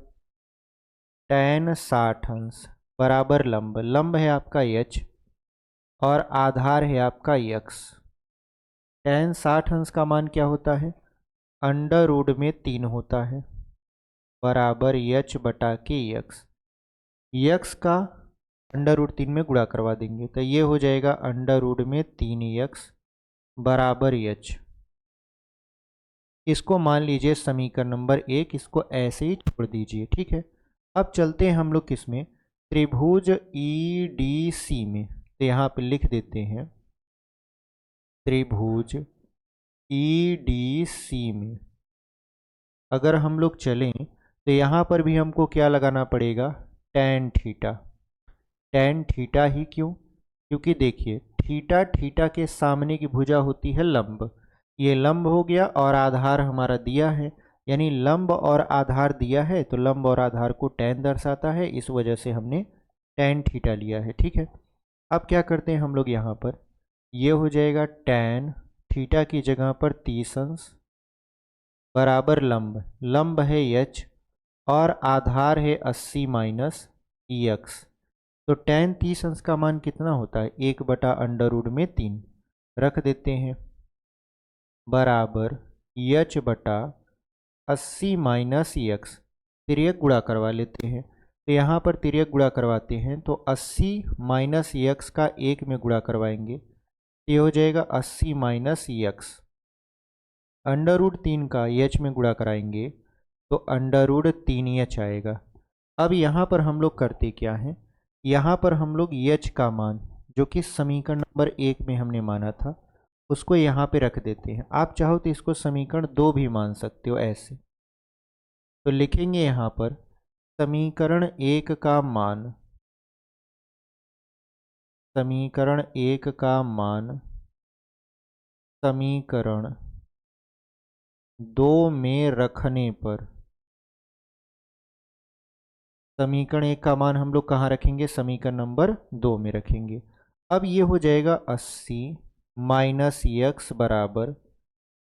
टैन 60 अंश बराबर लंब, लंब है आपका h और आधार है आपका x। टैन 60 अंश का मान क्या होता है, अंडर रूट में 3 होता है, बराबर h बटा के x। x का अंडर रूट 3 में गुणा करवा देंगे तो ये हो जाएगा अंडर रूट में 3x बराबर h। इसको मान लीजिए समीकरण नंबर 1, इसको ऐसे ही छोड़ दीजिए। ठीक है, अब चलते हैं हम लोग किस में, त्रिभुज EDC में। तो यहाँ पे लिख देते हैं त्रिभुज EDC में अगर हम लोग चलें तो यहाँ पर भी हमको क्या लगाना पड़ेगा, टैन थीटा। टैन थीटा ही क्यों, क्योंकि देखिए थीटा, थीटा के सामने की भुजा होती है लंब, ये लंब हो गया और आधार हमारा दिया है, यानी लंब और आधार दिया है तो लंब और आधार को टैन दर्शाता है, इस वजह से हमने टैन थीटा लिया है। ठीक है, अब क्या करते हैं हम लोग, यहाँ पर ये हो जाएगा टैन थीटा की जगह पर 30 अंश बराबर लंब, लंब है h और आधार है 80 माइनस x। तो टैन 30 अंश का मान कितना होता है, 1 बटा अंडर रूट में 3 रख देते हैं, बराबर h बटा 80 माइनस यक्स, तिर्यक गुणा करवा लेते हैं। तो यहाँ पर तिर्यक गुणा करवाते हैं तो 80 माइनस यक्स का 1 में गुणा करवाएंगे, ये हो जाएगा 80 माइनस यक्स। √3 का एच में गुणा कराएंगे तो √3h आएगा। अब यहाँ पर हम लोग करते क्या हैं, यहाँ पर हम लोग एच का मान जो कि समीकरण नंबर 1 में हमने माना था उसको यहाँ पे रख देते हैं। आप चाहो तो इसको समीकरण 2 भी मान सकते हो ऐसे। तो लिखेंगे यहाँ पर समीकरण 1 का मान, समीकरण 1 का मान समीकरण 2 में रखने पर, समीकरण 1 का मान हम लोग कहाँ रखेंगे, समीकरण नंबर 2 में रखेंगे। अब ये हो जाएगा 80 माइनस यक्स बराबर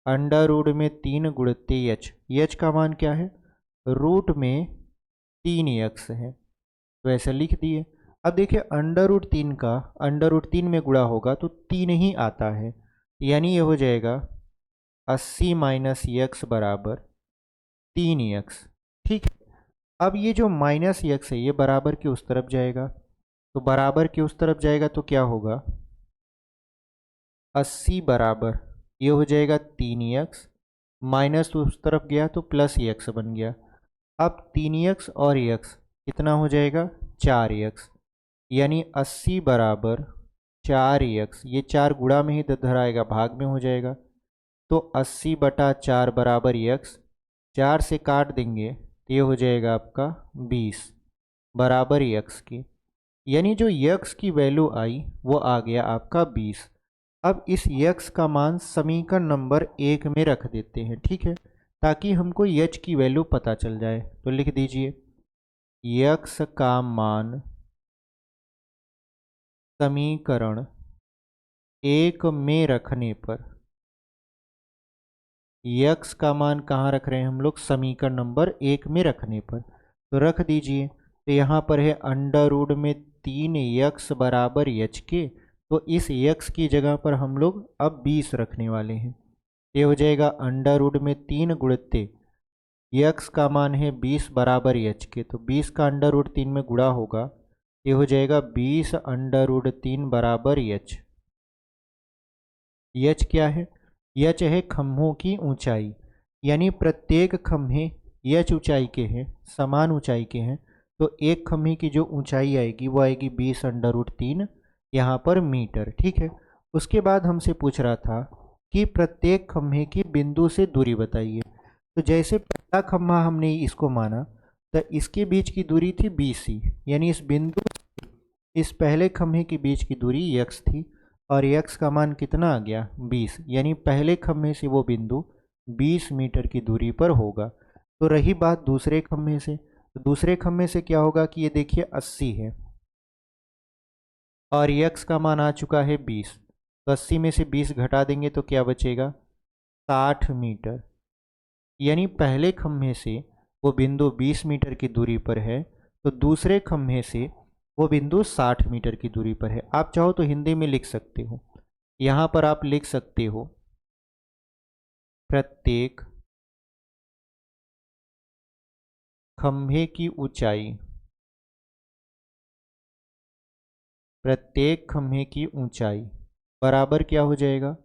√3 गुणित एच। एच का मान क्या है, रूट में 3x है तो ऐसे लिख दिए। अब देखिए √3 का √3 में गुणा होगा तो 3 ही आता है, यानी ये हो जाएगा 80 माइनस यक्स बराबर 3x। ठीक है, अब ये जो माइनस यक्स है ये बराबर के उस तरफ जाएगा, तो बराबर के उस तरफ जाएगा तो क्या होगा, 80 बराबर ये हो जाएगा 3x, माइनस तो उस तरफ गया तो प्लस x बन गया। अब 3x और x कितना हो जाएगा, 4x, यानी 80 बराबर 4x, ये 4 गुणा में ही धराएगा, भाग में हो जाएगा। तो 80 बटा 4 बराबर x, 4 से काट देंगे तो ये हो जाएगा आपका 20 बराबर x की, यानी जो x की वैल्यू आई वो आ गया आपका 20। अब इस x का मान समीकरण नंबर 1 में रख देते हैं, ठीक है, ताकि हमको h की वैल्यू पता चल जाए। तो लिख दीजिए x का मान समीकरण 1 में रखने पर, x का मान कहाँ रख रहे हैं हम लोग, समीकरण नंबर 1 में रखने पर, तो रख दीजिए। तो यहाँ पर है √3x बराबर h के, तो इस x की जगह पर हम लोग अब 20 रखने वाले हैं। ये हो जाएगा √3 गुणित x का मान है 20 बराबर h के, तो 20 का √3 में गुणा होगा, ये हो जाएगा 20 √3 बराबर h। h क्या है, h है खम्भों की ऊंचाई, यानी प्रत्येक खम्भे h ऊंचाई के हैं, समान ऊंचाई के हैं, तो एक खम्भे की जो ऊंचाई आएगी वो आएगी 20 √3 यहाँ पर मीटर। ठीक है, उसके बाद हमसे पूछ रहा था कि प्रत्येक खम्भे की बिंदु से दूरी बताइए। तो जैसे पहला खम्भा हमने इसको माना तो इसके बीच की दूरी थी 20 ही, यानी इस बिंदु इस पहले खम्भे के बीच की दूरी x थी और x का मान कितना आ गया 20, यानी पहले खम्भे से वो बिंदु 20 मीटर की दूरी पर होगा। तो रही बात दूसरे खम्भे से, तो दूसरे खम्भे से क्या होगा कि ये देखिए 80 है और x का मान आ चुका है 20, तो 80 में से 20 घटा देंगे तो क्या बचेगा 60 मीटर, यानी पहले खम्भे से वो बिंदु 20 मीटर की दूरी पर है तो दूसरे खम्भे से वो बिंदु 60 मीटर की दूरी पर है। आप चाहो तो हिंदी में लिख सकते हो, यहाँ पर आप लिख सकते हो प्रत्येक खम्भे की ऊंचाई, प्रत्येक खम्भे की ऊंचाई बराबर क्या हो जाएगा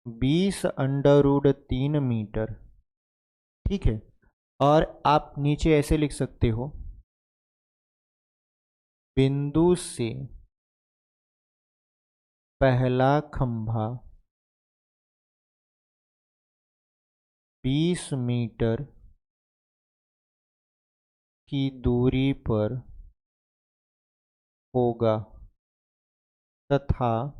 20 √3 मीटर। ठीक है, और आप नीचे ऐसे लिख सकते हो बिंदु से पहला खंभा 20 मीटर की दूरी पर होगा तथा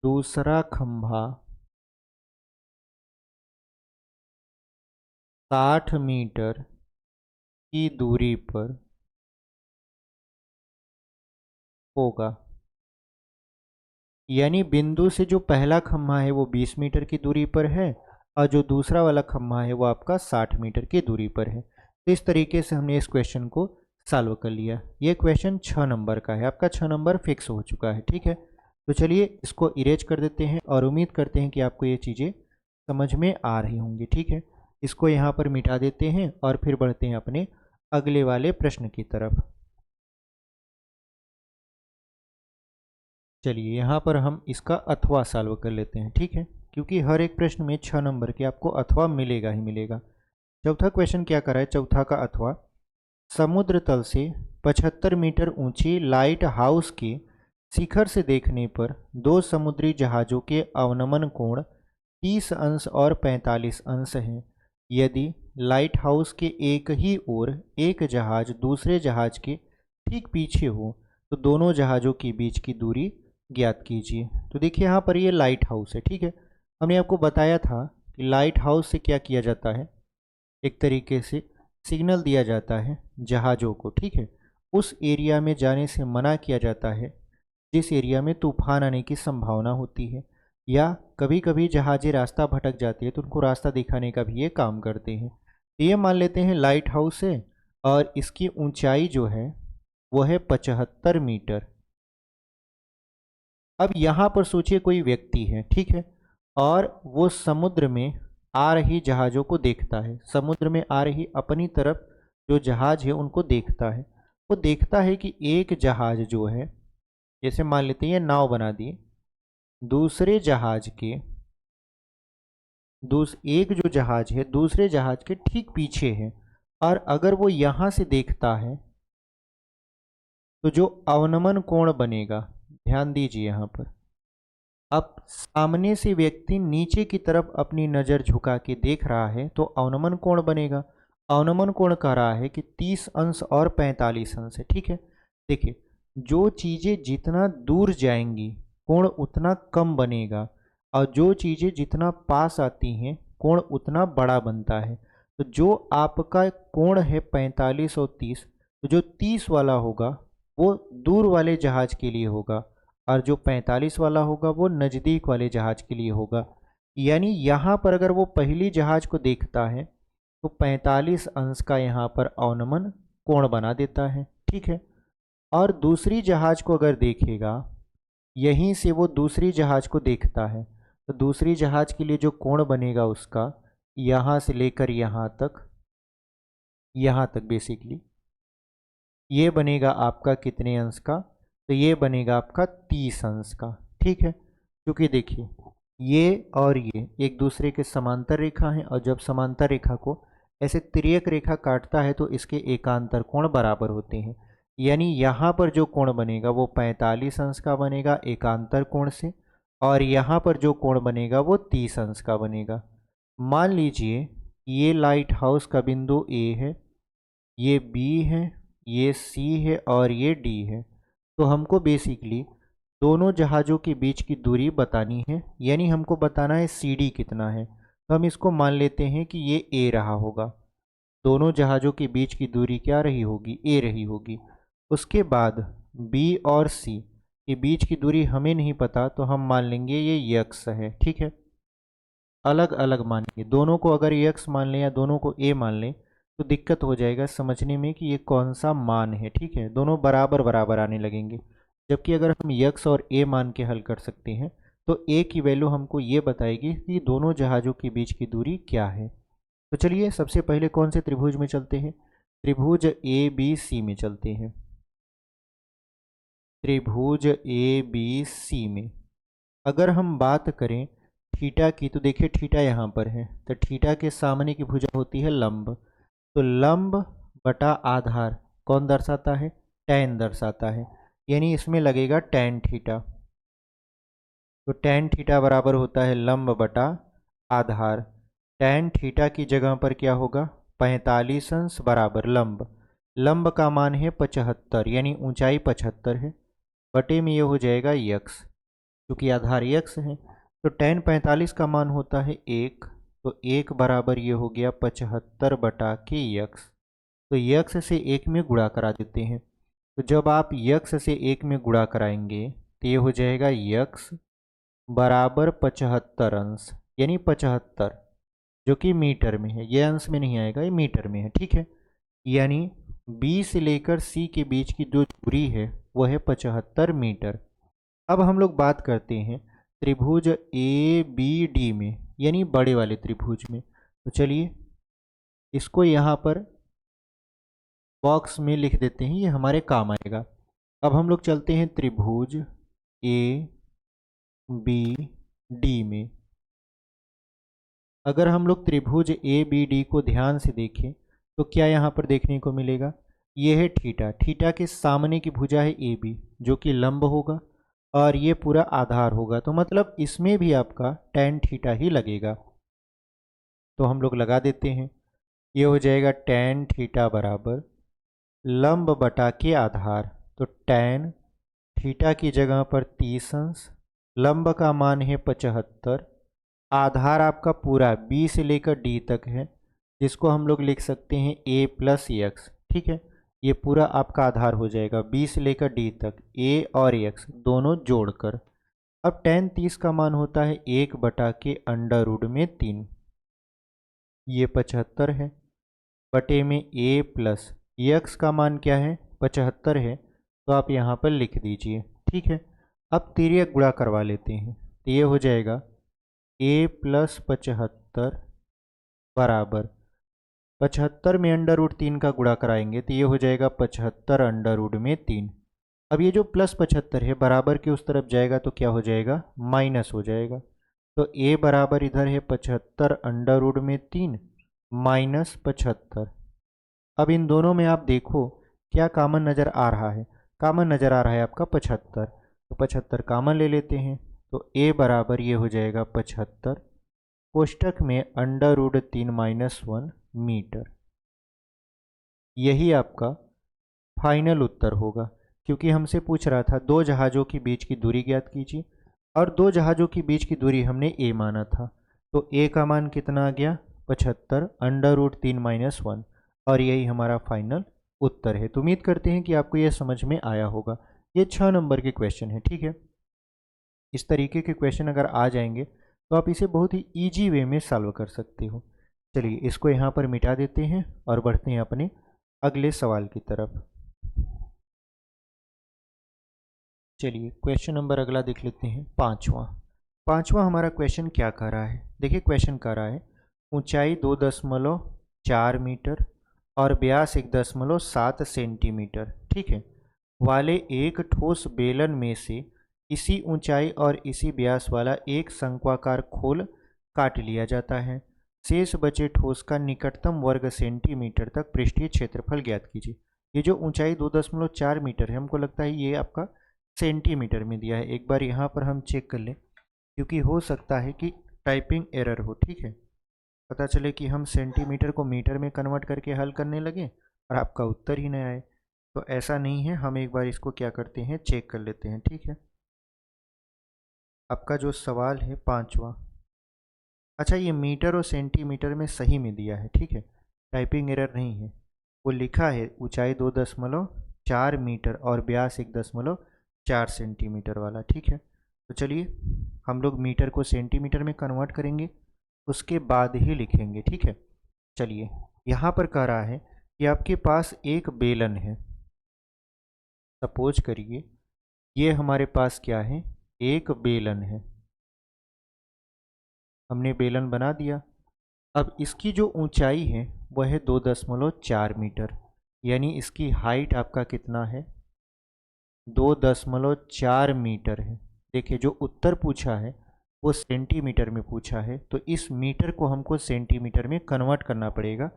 दूसरा खंभा 60 मीटर की दूरी पर होगा। यानी बिंदु से जो पहला खंभा है वो 20 मीटर की दूरी पर है और जो दूसरा वाला खंभा है वो आपका 60 मीटर की दूरी पर है। तो इस तरीके से हमने इस क्वेश्चन को सॉल्व कर लिया। ये क्वेश्चन 6 नंबर का है, आपका 6 नंबर फिक्स हो चुका है। ठीक है, तो चलिए इसको इरेज कर देते हैं और उम्मीद करते हैं कि आपको ये चीज़ें समझ में आ रही होंगी। ठीक है, इसको यहाँ पर मिटा देते हैं और फिर बढ़ते हैं अपने अगले वाले प्रश्न की तरफ। चलिए यहाँ पर हम इसका अथवा सॉल्व कर लेते हैं, ठीक है, क्योंकि हर एक प्रश्न में 6 नंबर के आपको अथवा मिलेगा ही मिलेगा। चौथा क्वेश्चन क्या कर रहा है, चौथा का अथवा, समुद्र तल से 75 मीटर ऊंची लाइट हाउस के शिखर से देखने पर दो समुद्री जहाज़ों के अवनमन कोण 30 अंश और 45 अंश हैं। यदि लाइट हाउस के एक ही ओर एक जहाज दूसरे जहाज के ठीक पीछे हो तो दोनों जहाज़ों के बीच की दूरी ज्ञात कीजिए। तो देखिए यहाँ पर ये लाइट हाउस है, ठीक है। हमने आपको बताया था कि लाइट हाउस से क्या किया जाता है, एक तरीके से सिग्नल दिया जाता है जहाज़ों को, ठीक है। उस एरिया में जाने से मना किया जाता है जिस एरिया में तूफान आने की संभावना होती है, या कभी कभी जहाज़ें रास्ता भटक जाती है तो उनको रास्ता दिखाने का भी ये काम करते हैं। ये मान लेते हैं लाइट हाउस है और इसकी ऊंचाई जो है वो है 75 मीटर। अब यहाँ पर सोचिए कोई व्यक्ति है, ठीक है, और वो समुद्र में आ रही जहाज़ों को देखता है, समुद्र में आ रही अपनी तरफ जो जहाज़ है उनको देखता है। वो देखता है कि एक जहाज़ जो है, जैसे मान लेते हैं ये नाव बना दिए, दूसरे जहाज़ के एक जो जहाज़ है दूसरे जहाज़ के ठीक पीछे है, और अगर वो यहाँ से देखता है तो जो अवनमन कोण बनेगा, ध्यान दीजिए यहाँ पर, अब सामने से व्यक्ति नीचे की तरफ अपनी नज़र झुका के देख रहा है तो अवनमन कोण बनेगा। अवनमन कोण कह रहा है कि 30 अंश और 45 अंश है, ठीक है। देखिए जो चीज़ें जितना दूर जाएंगी कोण उतना कम बनेगा, और जो चीज़ें जितना पास आती हैं कोण उतना बड़ा बनता है। तो जो आपका कोण है 45 और 30, तो जो 30 वाला होगा वो दूर वाले जहाज़ के लिए होगा, और जो 45 वाला होगा वो नज़दीक वाले जहाज़ के लिए होगा। यानी यहाँ पर अगर वो पहली जहाज़ को देखता है तो 45 अंश का यहाँ पर अवनमन कोण बना देता है, ठीक है। और दूसरी जहाज़ को अगर देखेगा, यहीं से वो दूसरी जहाज़ को देखता है तो दूसरी जहाज़ के लिए जो कोण बनेगा उसका यहाँ से लेकर यहाँ तक बेसिकली ये बनेगा आपका कितने अंश का, तो ये बनेगा आपका 30 अंश का, ठीक है। क्योंकि देखिए ये और ये एक दूसरे के समांतर रेखा हैं, और जब समांतर रेखा को ऐसे तिर्यक रेखा काटता है तो इसके एकांतर कोण बराबर होते हैं। यानी यहाँ पर जो कोण बनेगा वो 45 अंश का बनेगा एकांतर कोण से, और यहाँ पर जो कोण बनेगा वो 30 अंश का बनेगा। मान लीजिए ये लाइट हाउस का बिंदु ए है, ये बी है, ये सी है और ये डी है। तो हमको बेसिकली दोनों जहाज़ों के बीच की दूरी बतानी है, यानी हमको बताना है सी डी कितना है। तो हम इसको मान लेते हैं कि ये ए रहा होगा, दोनों जहाज़ों के बीच की दूरी क्या रही होगी, ए रही होगी। उसके बाद बी और सी के बीच की दूरी हमें नहीं पता तो हम मान लेंगे ये यक्स है, ठीक है। अलग अलग मानेंगे, दोनों को अगर यक्स मान लें या दोनों को ए मान लें तो दिक्कत हो जाएगा समझने में कि ये कौन सा मान है, ठीक है। दोनों बराबर बराबर आने लगेंगे, जबकि अगर हम यक्स और ए मान के हल कर सकते हैं तो ए की वैल्यू हमको ये बताएगी कि दोनों जहाज़ों के बीच की दूरी क्या है। तो चलिए सबसे पहले कौन से त्रिभुज में चलते हैं, त्रिभुज ए बी सी में चलते हैं। त्रिभुज ए बी सी में अगर हम बात करें थीटा की, तो देखिए थीटा यहाँ पर है, तो थीटा के सामने की भुजा होती है लंब। तो लंब बटा आधार कौन दर्शाता है, टैन दर्शाता है, यानी इसमें लगेगा टैन थीटा। तो टैन थीटा बराबर होता है लंब बटा आधार। टैन थीटा की जगह पर क्या होगा, 45 अंश बराबर लंब, लंब का मान है 75, यानी ऊंचाई 75 है, बटे में ये हो जाएगा यक्स, क्योंकि आधार यक्स है। तो टैन 45 का मान होता है 1, तो 1 बराबर ये हो गया 75 बटा के यक्स। तो यक्स से 1 में गुणा करा देते हैं, तो जब आप यक्स से 1 में गुणा कराएंगे तो ये हो जाएगा यक्स बराबर 75 अंश, यानी 75 जो कि मीटर में है, ये अंश में नहीं आएगा, ये मीटर में है, ठीक है। यानी बी से लेकर सी के बीच की जो दूरी है वह है 75 मीटर। अब हम लोग बात करते हैं त्रिभुज ए बी डी में, यानी बड़े वाले त्रिभुज में। तो चलिए इसको यहाँ पर बॉक्स में लिख देते हैं, ये हमारे काम आएगा। अब हम लोग चलते हैं त्रिभुज ए बी डी में। अगर हम लोग त्रिभुज ए बी डी को ध्यान से देखें तो क्या यहाँ पर देखने को मिलेगा, ये है थीटा। थीटा के सामने की भुजा है ए बी जो कि लंब होगा और ये पूरा आधार होगा, तो मतलब इसमें भी आपका tan थीटा ही लगेगा। तो हम लोग लगा देते हैं, ये हो जाएगा tan थीटा बराबर लंब बटा के आधार। तो tan थीटा की जगह पर 30 अंश, लंब का मान है 75, आधार आपका पूरा b से लेकर d तक है, जिसको हम लोग लिख सकते हैं a प्लस एक्स। ठीक है, ये पूरा आपका आधार हो जाएगा b से लेकर d तक, a और x दोनों जोड़कर। अब tan 30 का मान होता है 1/√3, ये 75 है, बटे में a प्लस x का मान क्या है 75 है, तो आप यहाँ पर लिख दीजिए। ठीक है, अब तिर्यक गुणा करवा लेते हैं, तो ये हो जाएगा a प्लस 75 बराबर 75 में √3 का गुणा कराएंगे तो ये हो जाएगा 75√3। अब ये जो प्लस 75 है बराबर के उस तरफ जाएगा तो क्या हो जाएगा, माइनस हो जाएगा। तो a बराबर इधर है 75√3 माइनस 75। अब इन दोनों में आप देखो क्या कॉमन नज़र आ रहा है, कॉमन नज़र आ रहा है आपका 75, तो 75 कॉमन ले लेते हैं। तो a बराबर ये हो जाएगा 75 कोष्टक में √3 - 1 मीटर। यही आपका फाइनल उत्तर होगा, क्योंकि हमसे पूछ रहा था दो जहाज़ों के बीच की दूरी ज्ञात कीजिए और दो जहाज़ों के बीच की दूरी हमने a माना था। तो a का मान कितना आ गया 75 √3 - 1, और यही हमारा फाइनल उत्तर है। तो उम्मीद करते हैं कि आपको यह समझ में आया होगा। ये 6 नंबर के क्वेश्चन है। ठीक है, इस तरीके के क्वेश्चन अगर आ जाएंगे तो आप इसे बहुत ही ईजी वे में सॉल्व कर सकते हो। चलिए इसको यहाँ पर मिटा देते हैं और बढ़ते हैं अपने अगले सवाल की तरफ। चलिए क्वेश्चन नंबर अगला देख लेते हैं, पाँचवा हमारा क्वेश्चन क्या कह रहा है। देखिए क्वेश्चन कह रहा है ऊंचाई 2.4 मीटर और व्यास 1.7 सेंटीमीटर, ठीक है, वाले एक ठोस बेलन में से इसी ऊंचाई और इसी व्यास वाला एक शंक्वाकार खोल काट लिया जाता है। शेष बचे ठोस का निकटतम वर्ग सेंटीमीटर तक पृष्ठीय क्षेत्रफल ज्ञात कीजिए। ये जो ऊंचाई 2.4 मीटर है, हमको लगता है ये आपका सेंटीमीटर में दिया है। एक बार यहाँ पर हम चेक कर लें, क्योंकि हो सकता है कि टाइपिंग एरर हो। ठीक है, पता चले कि हम सेंटीमीटर को मीटर में कन्वर्ट करके हल करने लगे और आपका उत्तर ही नहीं आए, तो ऐसा नहीं है। हम एक बार इसको क्या करते हैं, चेक कर लेते हैं। ठीक है, आपका जो सवाल है पाँचवा, अच्छा ये मीटर और सेंटीमीटर में सही में दिया है। ठीक है, टाइपिंग एरर नहीं है, वो लिखा है ऊंचाई 2.4 मीटर और व्यास 1.4 सेंटीमीटर वाला। ठीक है, तो चलिए हम लोग मीटर को सेंटीमीटर में कन्वर्ट करेंगे, उसके बाद ही लिखेंगे। ठीक है, चलिए यहाँ पर कह रहा है कि आपके पास एक बेलन है। सपोज करिए ये हमारे पास क्या है, एक बेलन है। हमने बेलन बना दिया। अब इसकी जो ऊंचाई है वह है 2.4 मीटर, यानी इसकी हाइट आपका कितना है, 2.4 मीटर है। देखिए जो उत्तर पूछा है वो सेंटीमीटर में पूछा है, तो इस मीटर को हमको सेंटीमीटर में कन्वर्ट करना पड़ेगा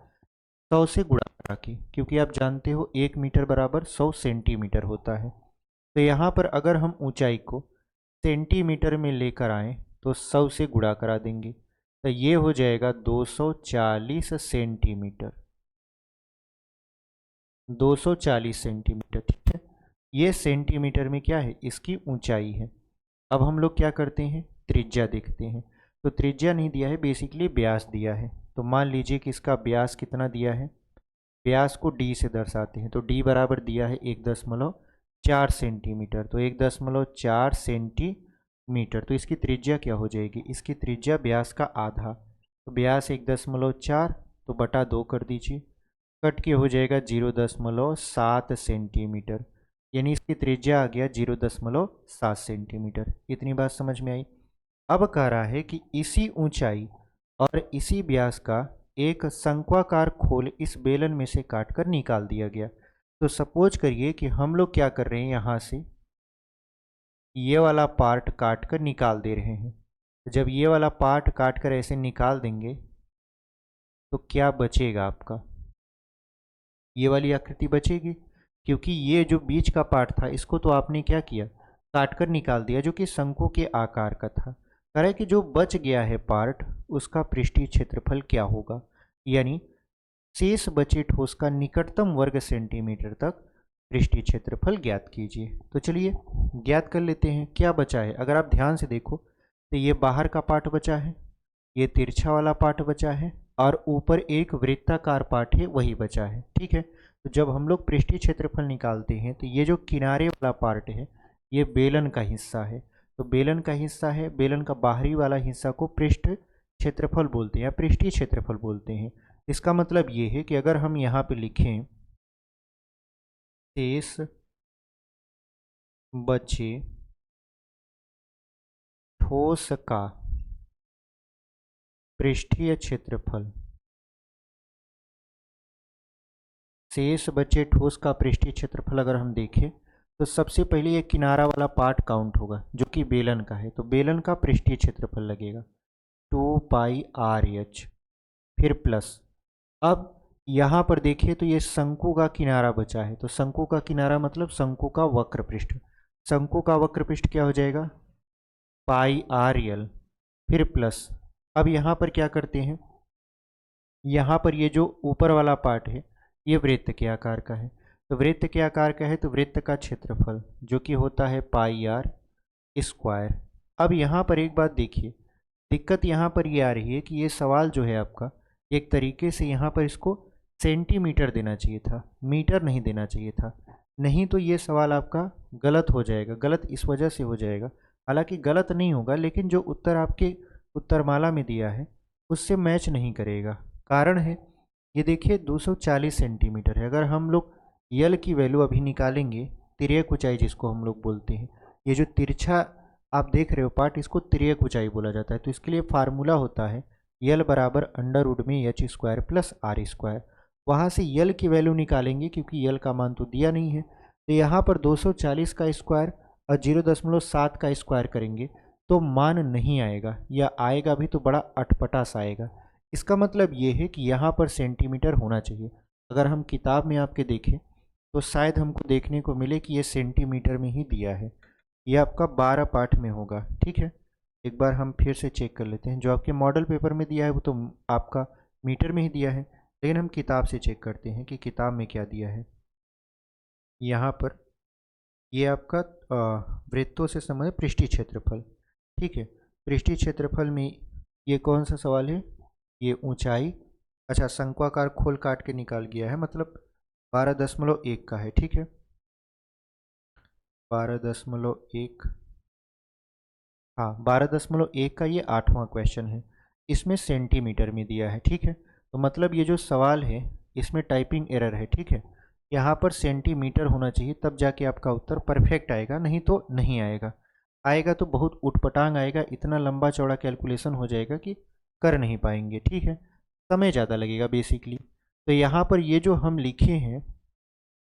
100 से गुणा करा के, क्योंकि आप जानते हो 1 मीटर बराबर 100 सेंटीमीटर होता है। तो यहाँ पर अगर हम ऊंचाई को सेंटीमीटर में लेकर आएँ तो 100 से गुणा करा देंगे, तो ये हो जाएगा 240 सेंटीमीटर, 240 सेंटीमीटर। ठीक है, ये सेंटीमीटर में क्या है, इसकी ऊंचाई है। अब हम लोग क्या करते हैं, त्रिज्या देखते हैं। तो त्रिज्या नहीं दिया है, बेसिकली व्यास दिया है। तो मान लीजिए कि इसका व्यास कितना दिया है, व्यास को d से दर्शाते हैं। तो d बराबर दिया है 1.4 सेंटीमीटर, तो 1.4 सेंटीमीटर। तो इसकी त्रिज्या क्या हो जाएगी, इसकी त्रिज्या व्यास का आधा, तो व्यास 1.4 तो बटा 2 कर दीजिए, कट के हो जाएगा 0.7 सेंटीमीटर, यानी इसकी त्रिज्या आ गया 0.7 सेंटीमीटर। इतनी बात समझ में आई। अब कह रहा है कि इसी ऊंचाई और इसी व्यास का एक शंक्वाकार खोल इस बेलन में से काटकर निकाल दिया गया। तो सपोज करिए कि हम लोग क्या कर रहे हैं, यहाँ से ये वाला पार्ट काट कर निकाल दे रहे हैं। जब ये वाला पार्ट काट कर ऐसे निकाल देंगे तो क्या बचेगा आपका, ये वाली आकृति बचेगी, क्योंकि ये जो बीच का पार्ट था इसको तो आपने क्या किया, काट कर निकाल दिया, जो कि शंकु के आकार का था। कह रहा है कि जो बच गया है पार्ट उसका पृष्ठीय क्षेत्रफल क्या होगा, यानी शेष बचे ठोस का निकटतम वर्ग सेंटीमीटर तक पृष्ठीय क्षेत्रफल ज्ञात कीजिए। तो चलिए ज्ञात कर लेते हैं। क्या बचा है, अगर आप ध्यान से देखो तो ये बाहर का पार्ट बचा है, ये तिरछा वाला पार्ट बचा है, और ऊपर एक वृत्ताकार पार्ट है वही बचा है। ठीक है, तो जब हम लोग पृष्ठीय क्षेत्रफल निकालते हैं तो ये जो किनारे वाला पार्ट है ये बेलन का हिस्सा है। तो बेलन का हिस्सा है, बेलन का बाहरी वाला हिस्सा को पृष्ठ क्षेत्रफल बोलते हैं या पृष्ठीय क्षेत्रफल बोलते हैं। इसका मतलब ये है कि अगर हम यहाँ पे लिखें शेष बचे ठोस का पृष्ठीय क्षेत्रफल, शेष बचे ठोस का पृष्ठीय क्षेत्रफल अगर हम देखें तो सबसे पहले ये किनारा वाला पार्ट काउंट होगा जो कि बेलन का है, तो बेलन का पृष्ठीय क्षेत्रफल लगेगा 2πr/h, फिर प्लस। अब यहाँ पर देखिए तो ये शंकु का किनारा बचा है, तो शंकु का किनारा मतलब शंकु का वक्र पृष्ठ, शंकु का वक्र पृष्ठ क्या हो जाएगा πr/l, फिर प्लस। अब यहाँ पर क्या करते हैं, यहाँ पर ये जो ऊपर वाला पार्ट है ये वृत्त के आकार का है, तो वृत्त के आकार का है तो वृत्त का क्षेत्रफल जो कि होता है πr²। अब यहाँ पर एक बात देखिए, दिक्कत यहाँ पर ये आ रही है कि ये सवाल जो है आपका एक तरीके से यहाँ पर इसको सेंटीमीटर देना चाहिए था, मीटर नहीं देना चाहिए था, नहीं तो ये सवाल आपका गलत हो जाएगा। गलत इस वजह से हो जाएगा, हालांकि गलत नहीं होगा, लेकिन जो उत्तर आपके उत्तरमाला में दिया है उससे मैच नहीं करेगा। कारण है ये देखिए 240 सेंटीमीटर है। अगर हम लोग यल की वैल्यू अभी निकालेंगे, तिर्यक ऊंचाई जिसको हम लोग बोलते हैं, ये जो तिरछा आप देख रहे हो पार्ट इसको तिर्यक ऊंचाई बोला जाता है। तो इसके लिए फार्मूला होता है यल बराबर √h² प्लस r²। वहाँ से यल की वैल्यू निकालेंगे क्योंकि यल का मान तो दिया नहीं है, तो यहाँ पर 240 का स्क्वायर और 0.7 का स्क्वायर करेंगे तो मान नहीं आएगा, या आएगा भी तो बड़ा अटपटा सा आएगा। इसका मतलब ये है कि यहाँ पर सेंटीमीटर होना चाहिए। अगर हम किताब में आपके देखें तो शायद हमको देखने को मिले कि ये सेंटीमीटर में ही दिया है, ये आपका 12 पाठ में होगा। ठीक है, एक बार हम फिर से चेक कर लेते हैं। जो आपके मॉडल पेपर में दिया है वो तो आपका मीटर में ही दिया है, लेकिन हम किताब से चेक करते हैं कि किताब में क्या दिया है। यहाँ पर ये आपका वृत्तों से संबंधित पृष्ठीय क्षेत्रफल। ठीक है, पृष्ठीय क्षेत्रफल में ये कौन सा सवाल है, ये ऊंचाई, अच्छा शंक्वाकार खोल काट के निकाल गया है, मतलब 12.1 का है। ठीक है, 12.1, हाँ 12.1 का ये 8वां क्वेश्चन है, इसमें सेंटीमीटर में दिया है। ठीक है, तो मतलब ये जो सवाल है इसमें टाइपिंग एरर है। ठीक है, यहाँ पर सेंटीमीटर होना चाहिए तब जाके आपका उत्तर परफेक्ट आएगा, नहीं तो नहीं आएगा। आएगा तो बहुत उटपटांग आएगा, इतना लंबा चौड़ा कैलकुलेशन हो जाएगा कि कर नहीं पाएंगे। ठीक है, समय ज़्यादा लगेगा बेसिकली। तो यहाँ पर ये जो हम लिखे हैं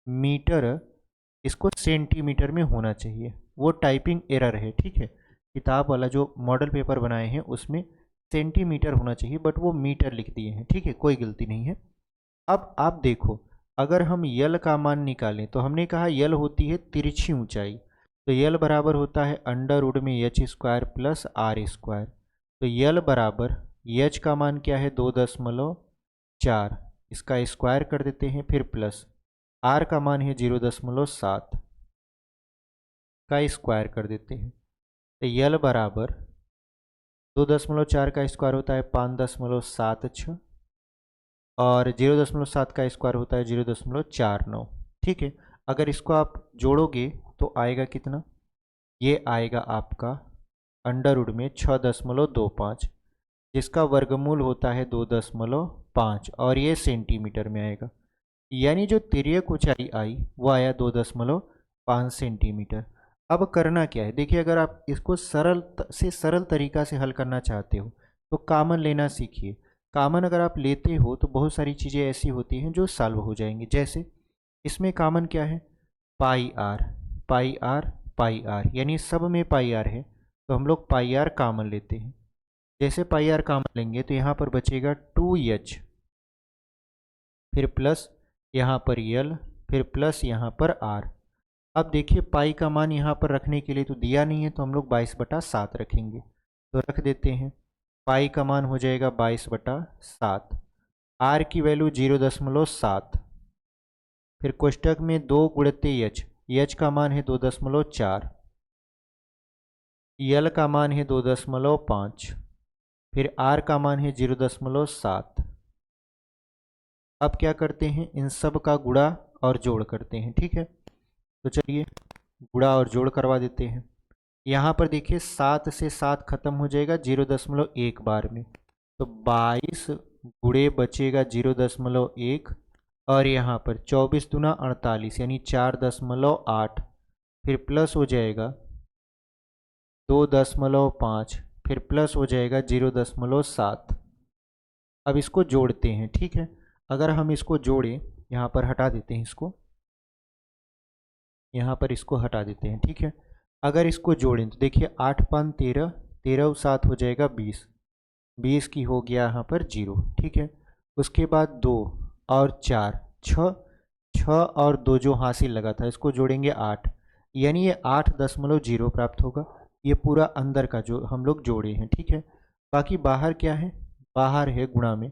मीटर, इसको सेंटीमीटर में होना चाहिए, वो टाइपिंग एरर है। ठीक है, किताब वाला जो मॉडल पेपर बनाए हैं उसमें सेंटीमीटर होना चाहिए, बट वो मीटर लिख दिए हैं। ठीक है, कोई गलती नहीं है। अब आप देखो, अगर हम यल का मान निकालें तो हमने कहा यल होती है तिरछी ऊंचाई, तो यल बराबर होता है √h² प्लस r²। तो यल बराबर एच का मान क्या है 2.4, इसका स्क्वायर कर देते हैं, फिर प्लस आर का मान है 0.7 का स्क्वायर कर देते हैं। तो यल बराबर 2.4 का स्क्वायर होता है 5.76 और 0.7 का स्क्वायर होता है 0.49। ठीक है, अगर इसको आप जोड़ोगे तो आएगा कितना, ये आएगा आपका अंडर में 6.25, जिसका वर्गमूल होता है 2.5 और ये सेंटीमीटर में आएगा, यानी जो तिर्यक ऊंचाई आई वो आया 2.5 सेंटीमीटर। अब करना क्या है, देखिए अगर आप इसको सरल से सरल तरीका से हल करना चाहते हो तो कॉमन लेना सीखिए। कॉमन अगर आप लेते हो तो बहुत सारी चीज़ें ऐसी होती हैं जो सॉल्व हो जाएंगी। जैसे इसमें कॉमन क्या है, pi r, pi r, pi r, यानी सब में पाई आर है, तो हम लोग पाई आर कॉमन लेते हैं। जैसे पाई आर कॉमन लेंगे तो यहाँ पर बचेगा 2h, फिर प्लस यहाँ पर यल, फिर प्लस यहाँ पर आर। अब देखिए पाई का मान यहाँ पर रखने के लिए तो दिया नहीं है, तो हम लोग 22/7 रखेंगे, तो रख देते हैं। पाई का मान हो जाएगा 22/7, आर की वैल्यू 0.7, फिर कोष्टक में 2 गुणित एच, एच का मान है 2.4, यल का मान है 2.5, फिर आर का मान है 0.7। अब क्या करते हैं, इन सब का गुणा और जोड़ करते हैं, ठीक है। तो चलिए गुणा और जोड़ करवा देते हैं। यहाँ पर देखिए 7 से 7 खत्म हो जाएगा 0.1 बार में, तो 22 गुणे बचेगा 0.1, और यहाँ पर 24 दूना 48 यानी 4.8, फिर प्लस हो जाएगा 2.5, फिर प्लस हो जाएगा 0.7। अब इसको जोड़ते हैं, ठीक है। अगर हम इसको जोड़ें, यहाँ पर हटा देते हैं इसको, यहाँ पर इसको हटा देते हैं, ठीक है। अगर इसको जोड़ें तो देखिए 8 5 13, 13 और 7 हो जाएगा 20, 20 की हो गया यहाँ पर 0, ठीक है। उसके बाद 2 और 4, 6, 6 और 2 जो हासिल लगा था इसको जोड़ेंगे 8, यानी ये 8.0 प्राप्त होगा। ये पूरा अंदर का जो हम लोग जोड़े हैं, ठीक है। बाकी बाहर क्या है, बाहर है गुणा में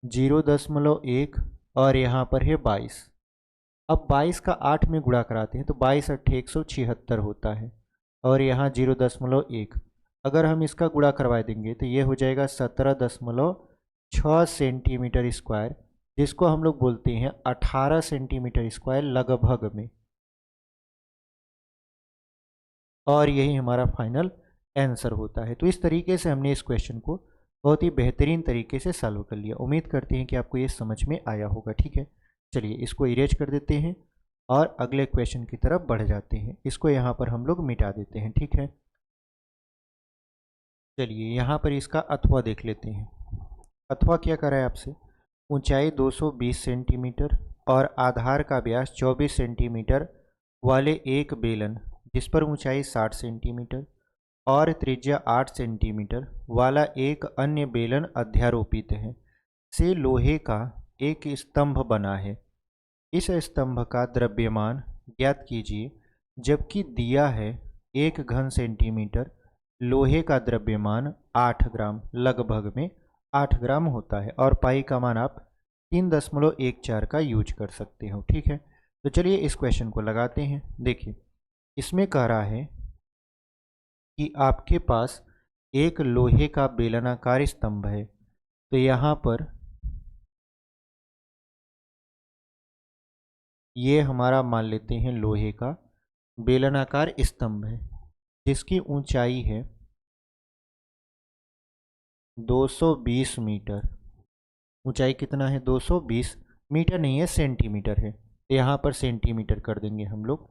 0.1 और यहाँ पर है 22। अब 22 का 8 में गुणा कराते हैं तो 22 अट्ठे 176 होता है, और यहाँ 0.1। अगर हम इसका गुणा करवा देंगे तो ये हो जाएगा 17.6 सेंटीमीटर स्क्वायर, जिसको हम लोग बोलते हैं 18 सेंटीमीटर स्क्वायर लगभग में, और यही हमारा फाइनल आंसर होता है। तो इस तरीके से हमने इस क्वेश्चन को बहुत ही बेहतरीन तरीके से सॉल्व कर लिया। उम्मीद करते हैं कि आपको ये समझ में आया होगा, ठीक है। चलिए इसको इरेज कर देते हैं और अगले क्वेश्चन की तरफ बढ़ जाते हैं। इसको यहाँ पर हम लोग मिटा देते हैं, ठीक है। चलिए यहाँ पर इसका अथवा देख लेते हैं। अथवा क्या कर रहा है आपसे, ऊंचाई 220 सेंटीमीटर और आधार का व्यास 24 सेंटीमीटर वाले एक बेलन, जिस पर ऊंचाई 60 सेंटीमीटर और त्रिज्या 8 सेंटीमीटर वाला एक अन्य बेलन अध्यारोपित है, से लोहे का एक स्तंभ बना है। इस स्तंभ का द्रव्यमान ज्ञात कीजिए, जबकि दिया है 1 घन सेंटीमीटर लोहे का द्रव्यमान 8 ग्राम, लगभग में 8 ग्राम होता है, और पाई का मान आप 3.14 का यूज कर सकते हो, ठीक है। तो चलिए इस क्वेश्चन को लगाते हैं। देखिए इसमें कह रहा है कि आपके पास एक लोहे का बेलनाकार स्तंभ है, तो यहाँ पर ये हमारा मान लेते हैं लोहे का बेलनाकार स्तंभ है, जिसकी ऊंचाई है 220 मीटर। ऊंचाई कितना है, 220 मीटर नहीं है, सेंटीमीटर है, तो यहाँ पर सेंटीमीटर कर देंगे हम लोग।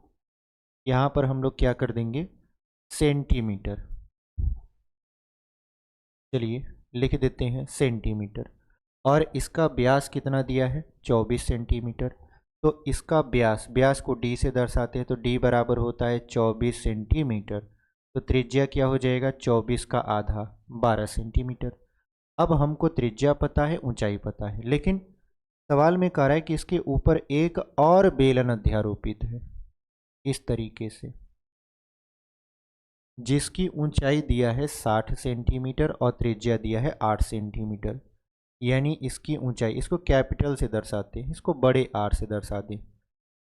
यहाँ पर हम लोग क्या कर देंगे, सेंटीमीटर। चलिए लिख देते हैं सेंटीमीटर। और इसका व्यास कितना दिया है, 24 सेंटीमीटर। तो इसका व्यास, व्यास को डी से दर्शाते हैं, तो डी बराबर होता है 24 सेंटीमीटर। तो त्रिज्या क्या हो जाएगा, 24 का आधा 12 सेंटीमीटर। अब हमको त्रिज्या पता है, ऊंचाई पता है, लेकिन सवाल में कह रहा है कि इसके ऊपर एक और बेलन अध्यारोपित है इस तरीके से, जिसकी ऊंचाई दिया है 60 सेंटीमीटर और त्रिज्या दिया है 8 सेंटीमीटर। यानी इसकी ऊंचाई, इसको कैपिटल से दर्शाते हैं, इसको बड़े आर से दर्शा दें,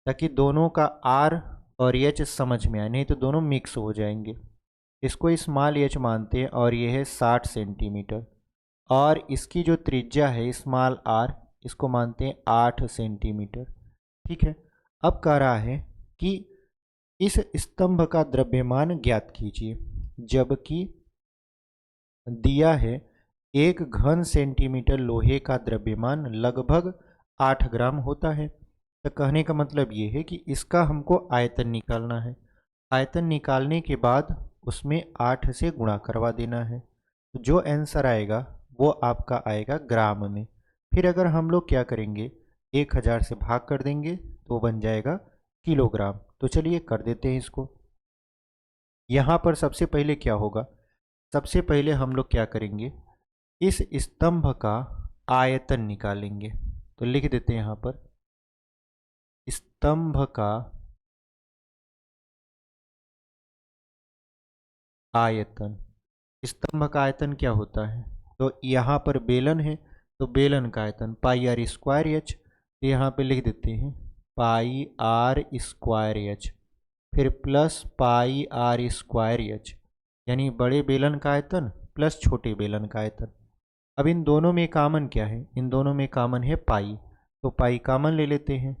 ताकि दोनों का आर और एच समझ में आए, नहीं तो दोनों मिक्स हो जाएंगे। इसको स्मॉल एच मानते हैं और ये है 60 सेंटीमीटर, और इसकी जो त्रिज्या है स्मॉल आर, इसको मानते हैं 8 सेंटीमीटर, ठीक है। अब कह रहा है कि इस स्तंभ का द्रव्यमान ज्ञात कीजिए, जबकि दिया है 1 घन सेंटीमीटर लोहे का द्रव्यमान लगभग 8 ग्राम होता है। तो कहने का मतलब ये है कि इसका हमको आयतन निकालना है। आयतन निकालने के बाद उसमें 8 से गुणा करवा देना है, तो जो आंसर आएगा वो आपका आएगा ग्राम में। फिर अगर हम लोग क्या करेंगे, 1000 से भाग कर देंगे तो बन जाएगा किलोग्राम। तो चलिए कर देते हैं इसको। यहाँ पर सबसे पहले क्या होगा, सबसे पहले हम लोग क्या करेंगे, इस स्तंभ का आयतन निकालेंगे। तो लिख देते हैं यहाँ पर स्तंभ का आयतन। स्तंभ का आयतन क्या होता है, तो यहाँ पर बेलन है तो बेलन का आयतन पाई आर स्क्वायर एच। तो यहाँ पे लिख देते हैं पाई आर स्क्वायर एच, फिर plus pi r square h, यानी बड़े बेलन का आयतन प्लस छोटे बेलन का आयतन। अब इन दोनों में कॉमन क्या है, इन दोनों में कॉमन है पाई, तो पाई कॉमन ले लेते हैं।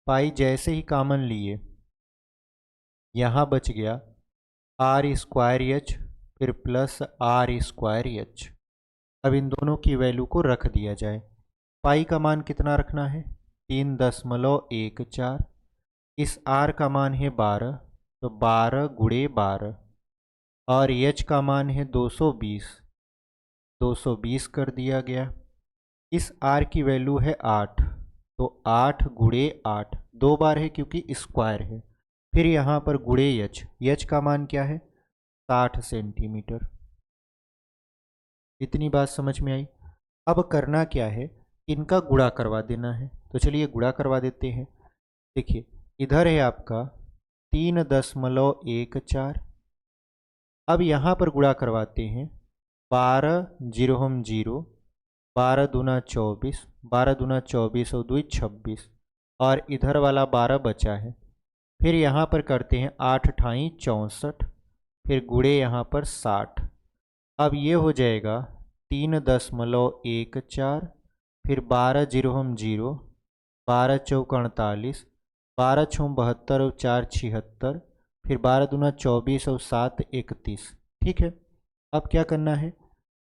पाई जैसे ही कॉमन लिए, यहाँ बच गया आर स्क्वायर एच फिर प्लस आर स्क्वायर एच। अब इन दोनों की वैल्यू को रख दिया जाए। पाई का मान कितना रखना है, 3.14। इस आर का मान है 12, तो 12 गुणे 12, और एच का मान है 220, 220 कर दिया गया। इस आर की वैल्यू है 8, तो 8 गुणे 8, 2 बार है क्योंकि स्क्वायर है। फिर यहाँ पर गुणे एच, एच का मान क्या है 60 सेंटीमीटर। इतनी बात समझ में आई। अब करना क्या है, इनका गुणा करवा देना है। तो चलिए गुणा करवा देते हैं। देखिए इधर है आपका 3.14। अब यहाँ पर गुणा करवाते हैं, 12 जीरो हम जीरो, 12 दूना 24, 12 दूना 24 और 2 26, और इधर वाला 12 बचा है। फिर यहाँ पर करते हैं 8 ठाई 64, फिर गुणे यहाँ पर 60। अब ये हो जाएगा 3.14, फिर 12 जीरो हम जीरो, 12 चौक 48, 12 छः 72 और 4 76, फिर 12 दूना 24 और 7 31। ठीक है, अब क्या करना है,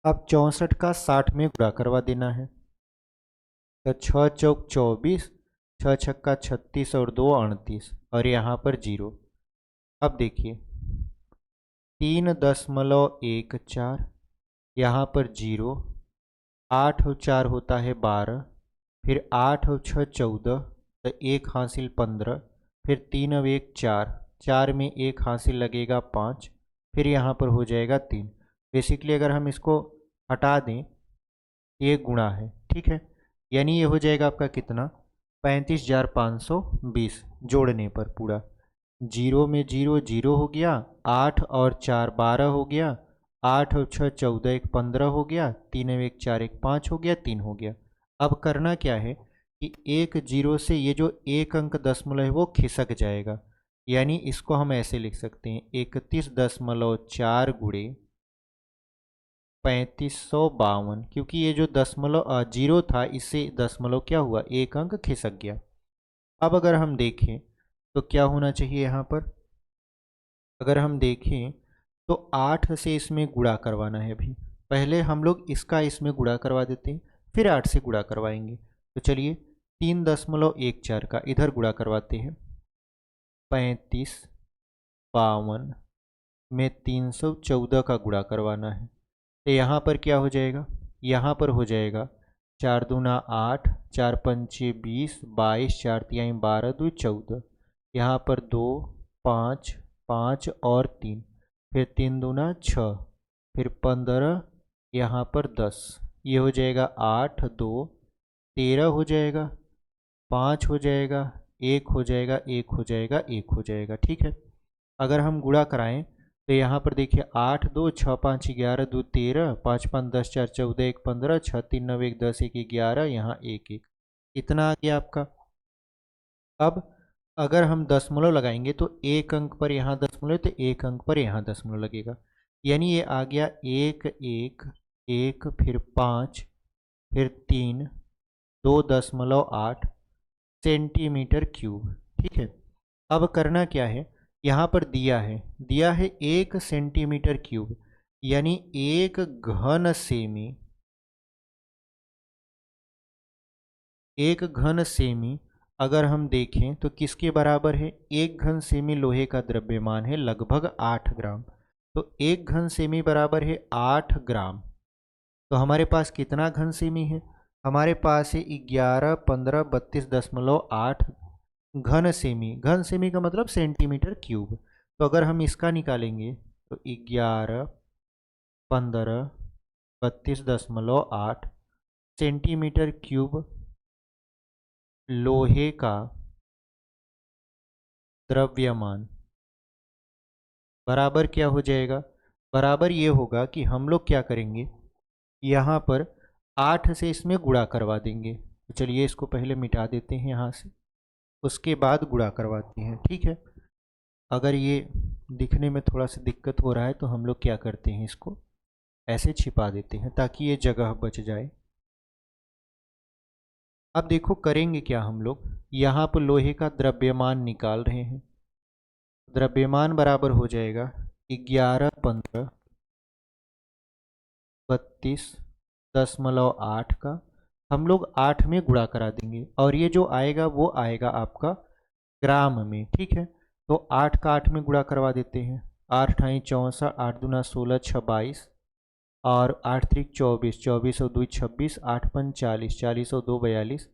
अब 64 का 60 में गुणा करवा देना है। तो 6 चौक 24, 6 छक्का 36 और 2 38, और यहाँ पर जीरो। अब देखिए 3.14, यहाँ पर जीरो, 8 और 4 होता है 12, फिर 8 और 6 14, तो 1 हासिल 15, फिर 3 और 1 4, 4 में 1 हासिल लगेगा 5, फिर यहाँ पर हो जाएगा 3। बेसिकली अगर हम इसको हटा दें, ये गुणा है, ठीक है, यानी ये हो जाएगा आपका कितना 35,520 जोड़ने पर पूरा। जीरो में जीरो जीरो हो गया, 8 और 4 12 हो गया, 8 और 6 14, 1 15 हो गया, 3 और 1 4, 1 5 हो गया, 3 हो गया। अब करना क्या है कि एक जीरो से ये जो एक अंक दशमलव है वो खिसक जाएगा, यानी इसको हम ऐसे लिख सकते हैं 31.4 गुणे 3552, क्योंकि ये जो दशमलव जीरो था इससे दशमलव क्या हुआ, एक अंक खिसक गया। अब अगर हम देखें तो क्या होना चाहिए यहाँ पर, अगर हम देखें तो 8 से इसमें गुणा करवाना है। अभी पहले हम लोग इसका इसमें गुणा करवा देते हैं, फिर 8 से गुणा करवाएंगे। तो चलिए 3.14 का इधर गुणा करवाते हैं। 3552 में 314 का गुणा करवाना है। तो यहाँ पर क्या हो जाएगा, यहाँ पर हो जाएगा 4 दूना 8, 4 पंचे 20, 22, 4 तिहाई 12, 2 14, यहाँ पर 2 5 5 और 3, फिर 3 दूना 6, फिर 15, यहाँ पर 10, ये हो जाएगा 8 2 13 हो जाएगा, 5 हो जाएगा, 1 हो जाएगा, 1 हो जाएगा, 1 हो जाएगा। ठीक है, अगर हम गुणा कराएं तो यहाँ पर देखिए 8 2 6 5 11, 2 13, 5 5 10, 4 14, 1 15, 6 3 9 1 10, 1 11, यहाँ 1 1, इतना आ गया आपका। अब अगर हम दशमलव लगाएंगे तो एक अंक पर यहाँ दशमलव, तो एक अंक पर यहाँ दशमलव लगेगा, यानी ये आ गया 1 1 1, फिर 5, फिर 3, 2.8 सेंटीमीटर क्यूब। ठीक है, अब करना क्या है, यहाँ पर दिया है 1 सेंटीमीटर क्यूब, यानी 1 घन सेमी, 1 घन सेमी अगर हम देखें तो किसके बराबर है, 1 घन सेमी लोहे का द्रव्यमान है लगभग 8 ग्राम, तो 1 घन सेमी बराबर है 8 ग्राम। तो हमारे पास कितना घन सेमी है? हमारे पास है 11, 15, 32.8 घन सेमी। घन सेमी का मतलब सेंटीमीटर क्यूब। तो अगर हम इसका निकालेंगे तो 11, 15, 32.8 सेंटीमीटर क्यूब लोहे का द्रव्यमान बराबर क्या हो जाएगा? बराबर ये होगा कि हम लोग क्या करेंगे, यहाँ पर 8 से इसमें गुणा करवा देंगे। तो चलिए इसको पहले मिटा देते हैं यहाँ से, उसके बाद गुणा करवाते हैं, ठीक है। अगर ये दिखने में थोड़ा सा दिक्कत हो रहा है तो हम लोग क्या करते हैं, इसको ऐसे छिपा देते हैं ताकि ये जगह बच जाए। अब देखो करेंगे क्या हम लोग, यहाँ पर लोहे का द्रव्यमान निकाल रहे हैं। द्रव्यमान बराबर हो जाएगा 11, 15, 32.8 का हम लोग 8 में गुणा करा देंगे, और ये जो आएगा वो आएगा आपका ग्राम में, ठीक है। तो 8 का 8 में गुणा करवा देते हैं। 8 × 64, 8 दूना 16, 22 और 8 3 24, 24 और 2 26, 8 5 40, 40 और 2 42,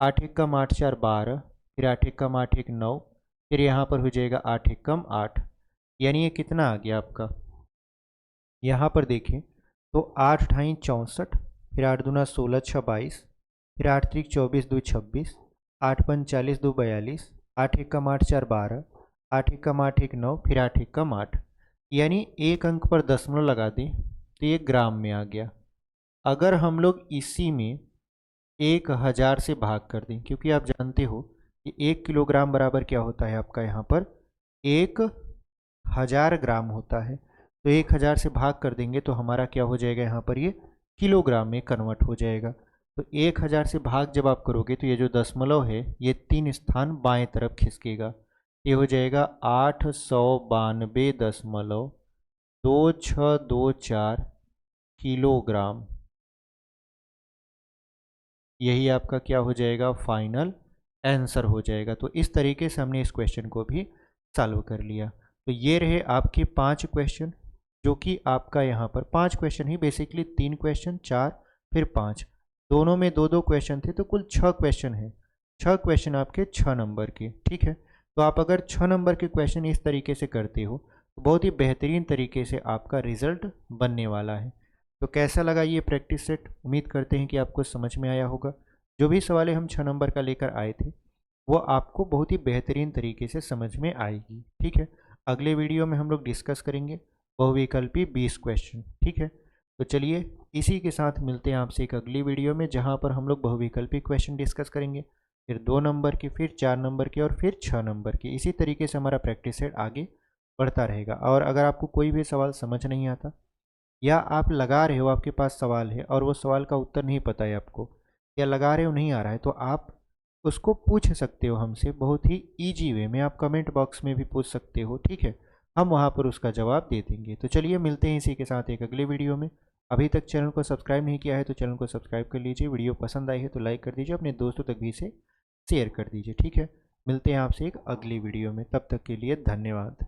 8 1 कम 8 4 12, फिर 8 1 कम 8 1 9, फिर यहाँ पर हो जाएगा 8 1 कम 8। यानी ये कितना आ गया आपका, यहाँ पर देखें तो 8 × 64, फिर 8 दूना 16 22, फिर 8 3 24 2 26, 8 5 40 2 42, 8 1 कम 8 4 12, 8 1 कम 8 1 9, फिर 8 1 कम 8। यानी एक अंक पर दशमलव लगा दें तो ये ग्राम में आ गया। अगर हम लोग इसी में 1000 से भाग कर दें, क्योंकि आप जानते हो कि 1 किलोग्राम बराबर क्या होता है आपका, यहाँ पर 1000 ग्राम होता है। तो 1000 से भाग कर देंगे तो हमारा क्या हो जाएगा, यहाँ पर ये किलोग्राम में कन्वर्ट हो जाएगा। तो 1000 से भाग जब आप करोगे तो ये जो दशमलव है ये 3 स्थान बाएं तरफ खिसकेगा। ये हो जाएगा 892.2624 किलोग्राम। यही आपका क्या हो जाएगा, फाइनल आंसर हो जाएगा। तो इस तरीके से हमने इस क्वेश्चन को भी सॉल्व कर लिया। तो ये रहे आपके 5 क्वेश्चन, जो कि आपका यहाँ पर 5 क्वेश्चन ही, बेसिकली 3 क्वेश्चन 4 फिर 5, दोनों में 2-2 क्वेश्चन थे, तो कुल 6 क्वेश्चन है। 6 क्वेश्चन आपके 6 नंबर के, ठीक है। तो आप अगर 6 नंबर के क्वेश्चन इस तरीके से करते हो तो बहुत ही बेहतरीन तरीके से आपका रिजल्ट बनने वाला है। तो कैसा लगा ये प्रैक्टिस सेट, उम्मीद करते हैं कि आपको समझ में आया होगा। जो भी सवालें हम 6 नंबर का लेकर आए थे वो आपको बहुत ही बेहतरीन तरीके से समझ में आएगी, ठीक है। अगले वीडियो में हम लोग डिस्कस करेंगे बहुविकल्पी 20 क्वेश्चन, ठीक है। तो चलिए इसी के साथ मिलते हैं आपसे एक अगली वीडियो में, जहाँ पर हम लोग बहुविकल्पी क्वेश्चन डिस्कस करेंगे, फिर 2 नंबर के, फिर 4 नंबर के और फिर 6 नंबर के। इसी तरीके से हमारा प्रैक्टिस सेट आगे बढ़ता रहेगा। और अगर आपको कोई भी सवाल समझ नहीं आता, या आप लगा रहे हो, आपके पास सवाल है और वो सवाल का उत्तर नहीं पता है आपको, या लगा रहे हो नहीं आ रहा है, तो आप उसको पूछ सकते हो हमसे बहुत ही ईजी वे में। आप कमेंट बॉक्स में भी पूछ सकते हो, ठीक है। हम वहाँ पर उसका जवाब दे देंगे। तो चलिए मिलते हैं इसी के साथ एक अगले वीडियो में। अभी तक चैनल को सब्सक्राइब नहीं किया है तो चैनल को सब्सक्राइब कर लीजिए। वीडियो पसंद आई है तो लाइक कर दीजिए, अपने दोस्तों तक भी इसे शेयर कर दीजिए, ठीक है। मिलते हैं आपसे एक अगली वीडियो में, तब तक के लिए धन्यवाद।